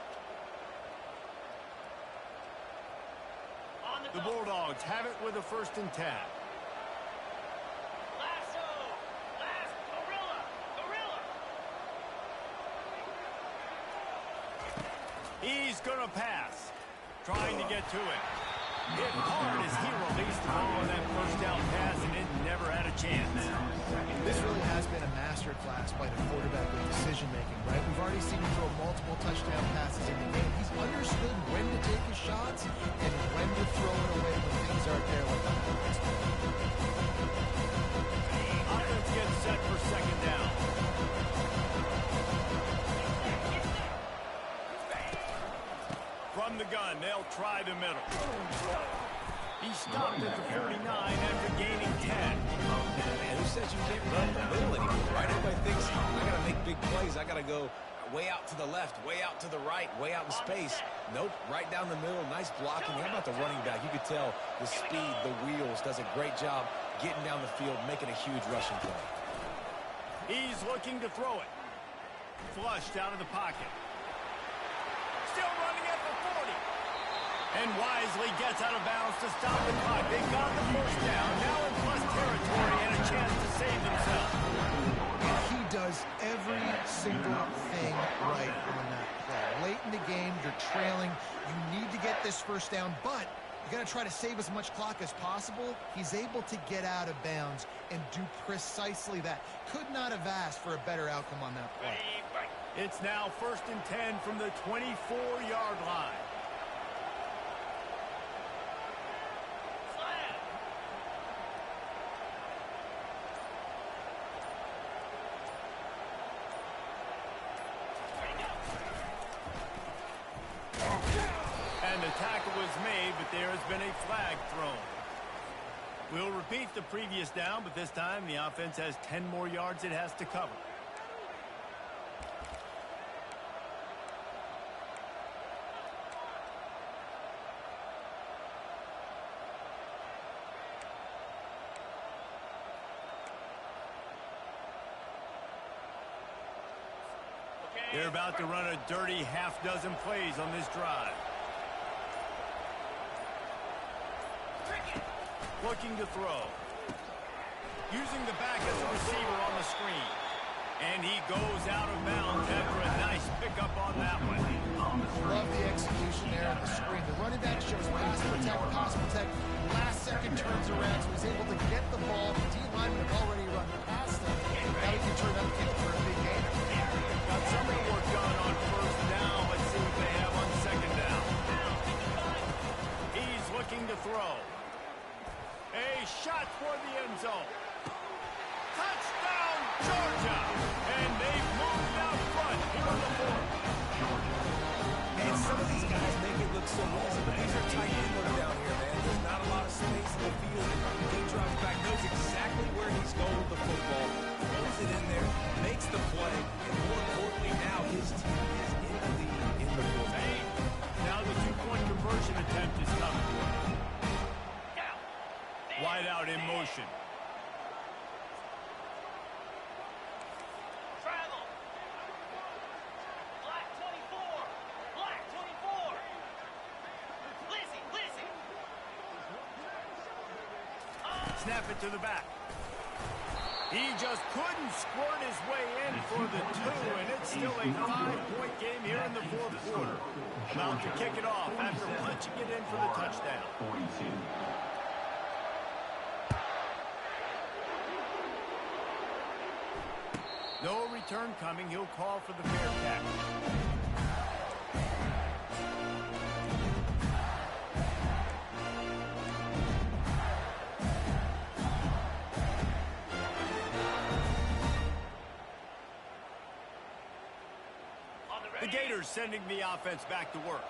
The Bulldogs have it with a 1st and 10. He's going to pass. Trying to get to it. Hit hard as he released the ball on that 1st down pass, and it never had a chance. This really has been a masterclass by the quarterback with decision-making, right? We've already seen him throw multiple touchdown passes in the game. He's understood when to take his shots and when to throw it away when things aren't there like that. Offense gets set for 2nd down. From the gun, they'll try the middle. He stopped at the 49 after gaining 10. And who says you can't run the middle anymore, right? Everybody thinks, I got to make big plays. I got to go way out to the left, way out to the right, way out in space. Nope, right down the middle, nice blocking. How about the running back? You could tell the speed, the wheels, does a great job getting down the field, making a huge rushing play. He's looking to throw it. Flushed out of the pocket. Still running at the 40. And wisely gets out of bounds to stop the clock. They got the 1st down. Now in plus territory and a chance to save themselves. He does does every single thing right on that play. Late in the game, you're trailing. You need to get this first down, but you got to try to save as much clock as possible. He's able to get out of bounds and do precisely that. Could not have asked for a better outcome on that play. It's now 1st and 10 from the 24-yard line. And the tackle was made, but there has been a flag thrown. We'll repeat the previous down, but this time the offense has 10 more yards it has to cover. They're about to run a dirty half-dozen plays on this drive. Looking to throw. Using the back as a receiver on the screen. And he goes out of bounds after a nice pickup on that one. Love the execution there on the screen. The running back shows pass protect. Last second turns around, so he's able to get the ball. The D-lineman had already run past him. Now he can turn up field for a big gain. Got some of the work done on 1st down. Let's see what they have on 2nd down. He's looking to throw. A shot for the end zone. Touchdown, Georgia! And they've moved out front here in the 4th. And some of these guys make it look so easy, but these are tight ends down here, man. There's not a lot of space in the field. He drops back, knows exactly where he's going with the football, throws it in there, makes the play, and more importantly now, his team is in the lead in the 4th. Hey, now the 2-point conversion attempt is coming. Wide out in motion. Travel. Black 24. Black 24. Lizzie. Snap it to the back. He just couldn't squirt his way in for the 2, and it's still a 5-point game here in the 4th quarter. About to kick it off after punching it in for the touchdown. 42. No return coming. He'll call for the fair catch. The Gators sending the offense back to work.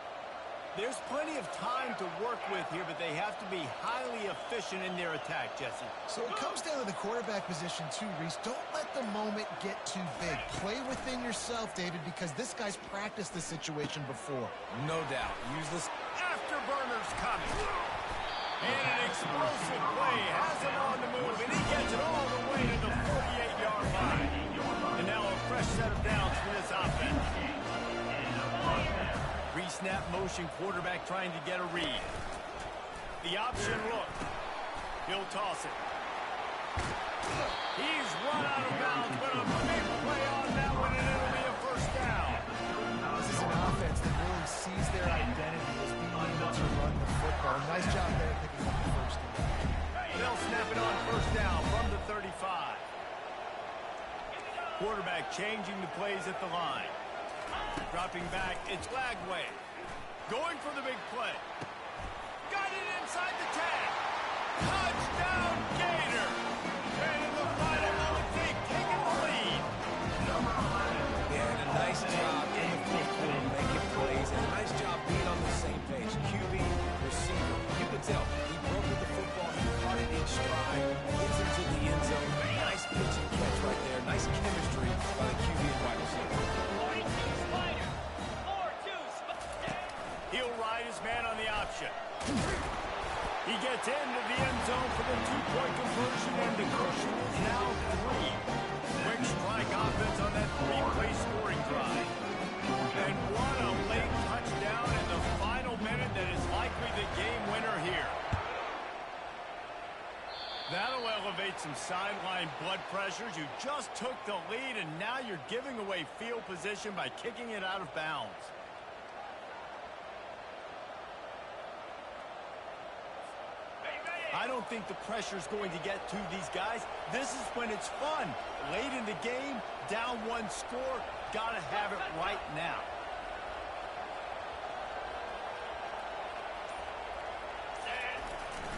There's plenty of time to work with here, but they have to be highly efficient in their attack, Jesse. So it comes down to the quarterback position too, Reese. Don't let the moment get too big. Play within yourself, David, because this guy's practiced this situation before. No doubt. Use this. Afterburners coming. And an explosive play has him on the move, and he gets it all the way to the 48-yard line. And now a fresh set of downs for this offense. Pre-snap motion, quarterback trying to get a read. The option look. He'll toss it. He's run out of bounds, but a big play on that one, and it'll be a first down. This is an offense that really sees their identity as being able to run the football. Nice job there picking up the first down. They'll snap it on 1st down from the 35. Quarterback changing the plays at the line. Dropping back, it's Lagway. Going for the big play. Got it inside the 10. Touchdown, Gator. And in the final moment, they've taken the lead. Yeah, and a nice job in the 4th quarter making plays, and a nice job being on the same page. QB, receiver. You can tell he broke with the football. He caught it in stride. Gets into the end zone. Nice pitch and catch right there. Nice chemistry by the QB and wide receiver. He'll ride his man on the option. He gets into the end zone for the 2-point conversion, and the cushion is now 3. Quick strike offense on that 3-play scoring drive. And what a late touchdown in the final minute that is likely the game winner here. That'll elevate some sideline blood pressures. You just took the lead, and now you're giving away field position by kicking it out of bounds. I don't think the pressure's going to get to these guys. This is when it's fun. Late in the game, down one score, gotta have it right now.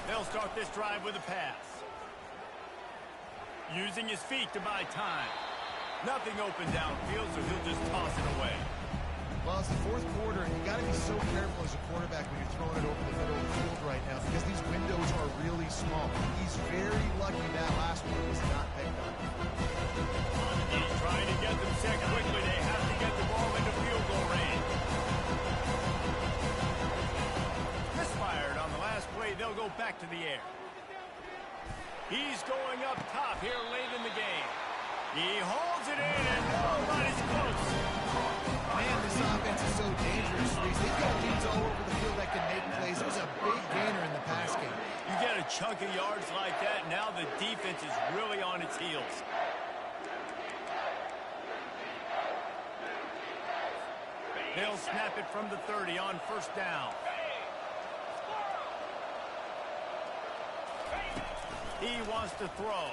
They'll start this drive with a pass. Using his feet to buy time. Nothing open downfield, so he'll just toss it away. Well, it's the fourth quarter, and you got to be so careful as a quarterback when you're throwing it over the middle of the field right now because these windows are really small. He's very lucky that last one was not picked up. He's trying to get them set quickly. They have to get the ball into field goal range. Misfired on the last play. They'll go back to the air. He's going up top here late in the game. He holds it in, and nobody's close. Man, this offense is so dangerous, Reese. They've got dudes all over the field that can make plays. It was a big gainer in the pass game. You get a chunk of yards like that, now the defense is really on its heels. They'll snap it from the 30 on first down. He wants to throw.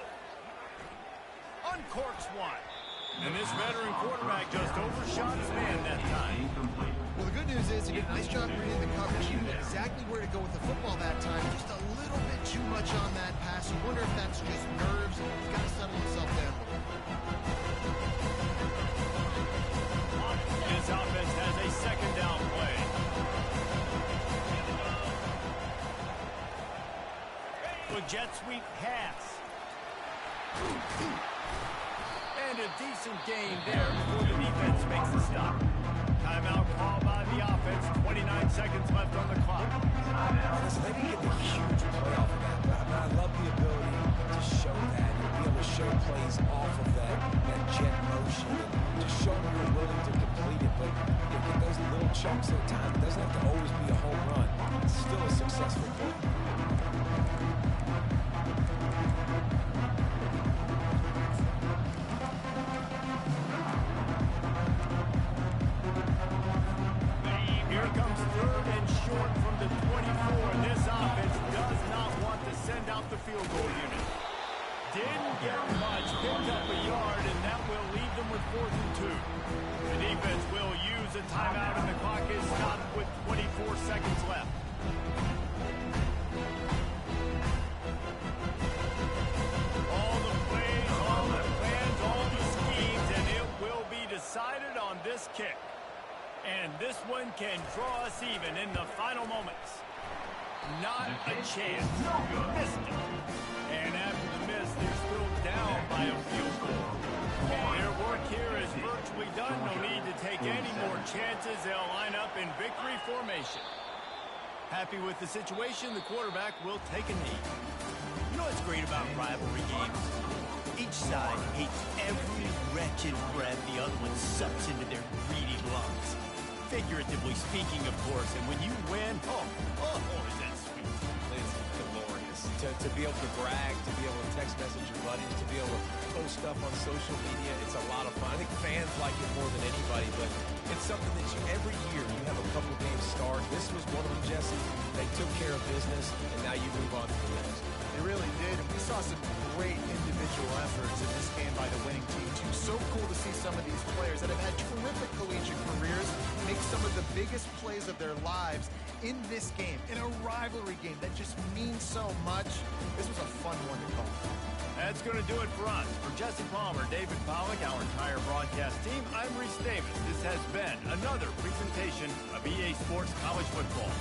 Uncorks one. And this veteran quarterback just overshot his man that time. Well, the good news is he did a nice job reading the coverage. He knew exactly where to go with the football that time. Just a little bit too much on that pass. You wonder if that's just nerves. He's got to settle himself down a little bit. This offense has a second down play. The jet sweep pass. And a decent gain there before the defense makes the stop. Timeout call by the offense. 29 seconds left on the clock. Honestly, they didn't get the huge play off of that, but I love the ability to show that and be able to show plays off of that jet motion and just show them you're willing to complete it. But you get those little chunks at a time. It doesn't have to always be a home run. It's still a successful play. Field goal unit. Didn't get much, picked up a yard, and that will leave them with 4th and 2. The defense will use a timeout, and the clock is stopped with 24 seconds left. All the plays, all the plans, all the schemes, and it will be decided on this kick. And this one can draw us even in the final moments. Not a chance. Missed it. And after the miss, they're still down by a field goal. Their work here is virtually done. No need to take any more chances. They'll line up in victory formation. Happy with the situation, the quarterback will take a knee. You know what's great about rivalry games? Each side hates every wretched breath the other one sucks into their greedy lungs. Figuratively speaking, of course. And when you win, is that sweet. It's glorious. To be able to brag, to be able to text message your buddies, to be able to post stuff on social media, it's a lot of fun. I think fans like it more than anybody, but it's something that every year you have a couple games start. This was one of them, Jesse. They took care of business, and now you move on to the next. They really did, and we saw some great individual efforts in this game by the winning team, too. So cool to see some of these players that have had terrific collegiate careers make some of the biggest plays of their lives in this game, in a rivalry game that just means so much. This was a fun one to call. That's going to do it for us. For Jesse Palmer, David Pollack, our entire broadcast team, I'm Reese Davis. This has been another presentation of EA Sports College Football.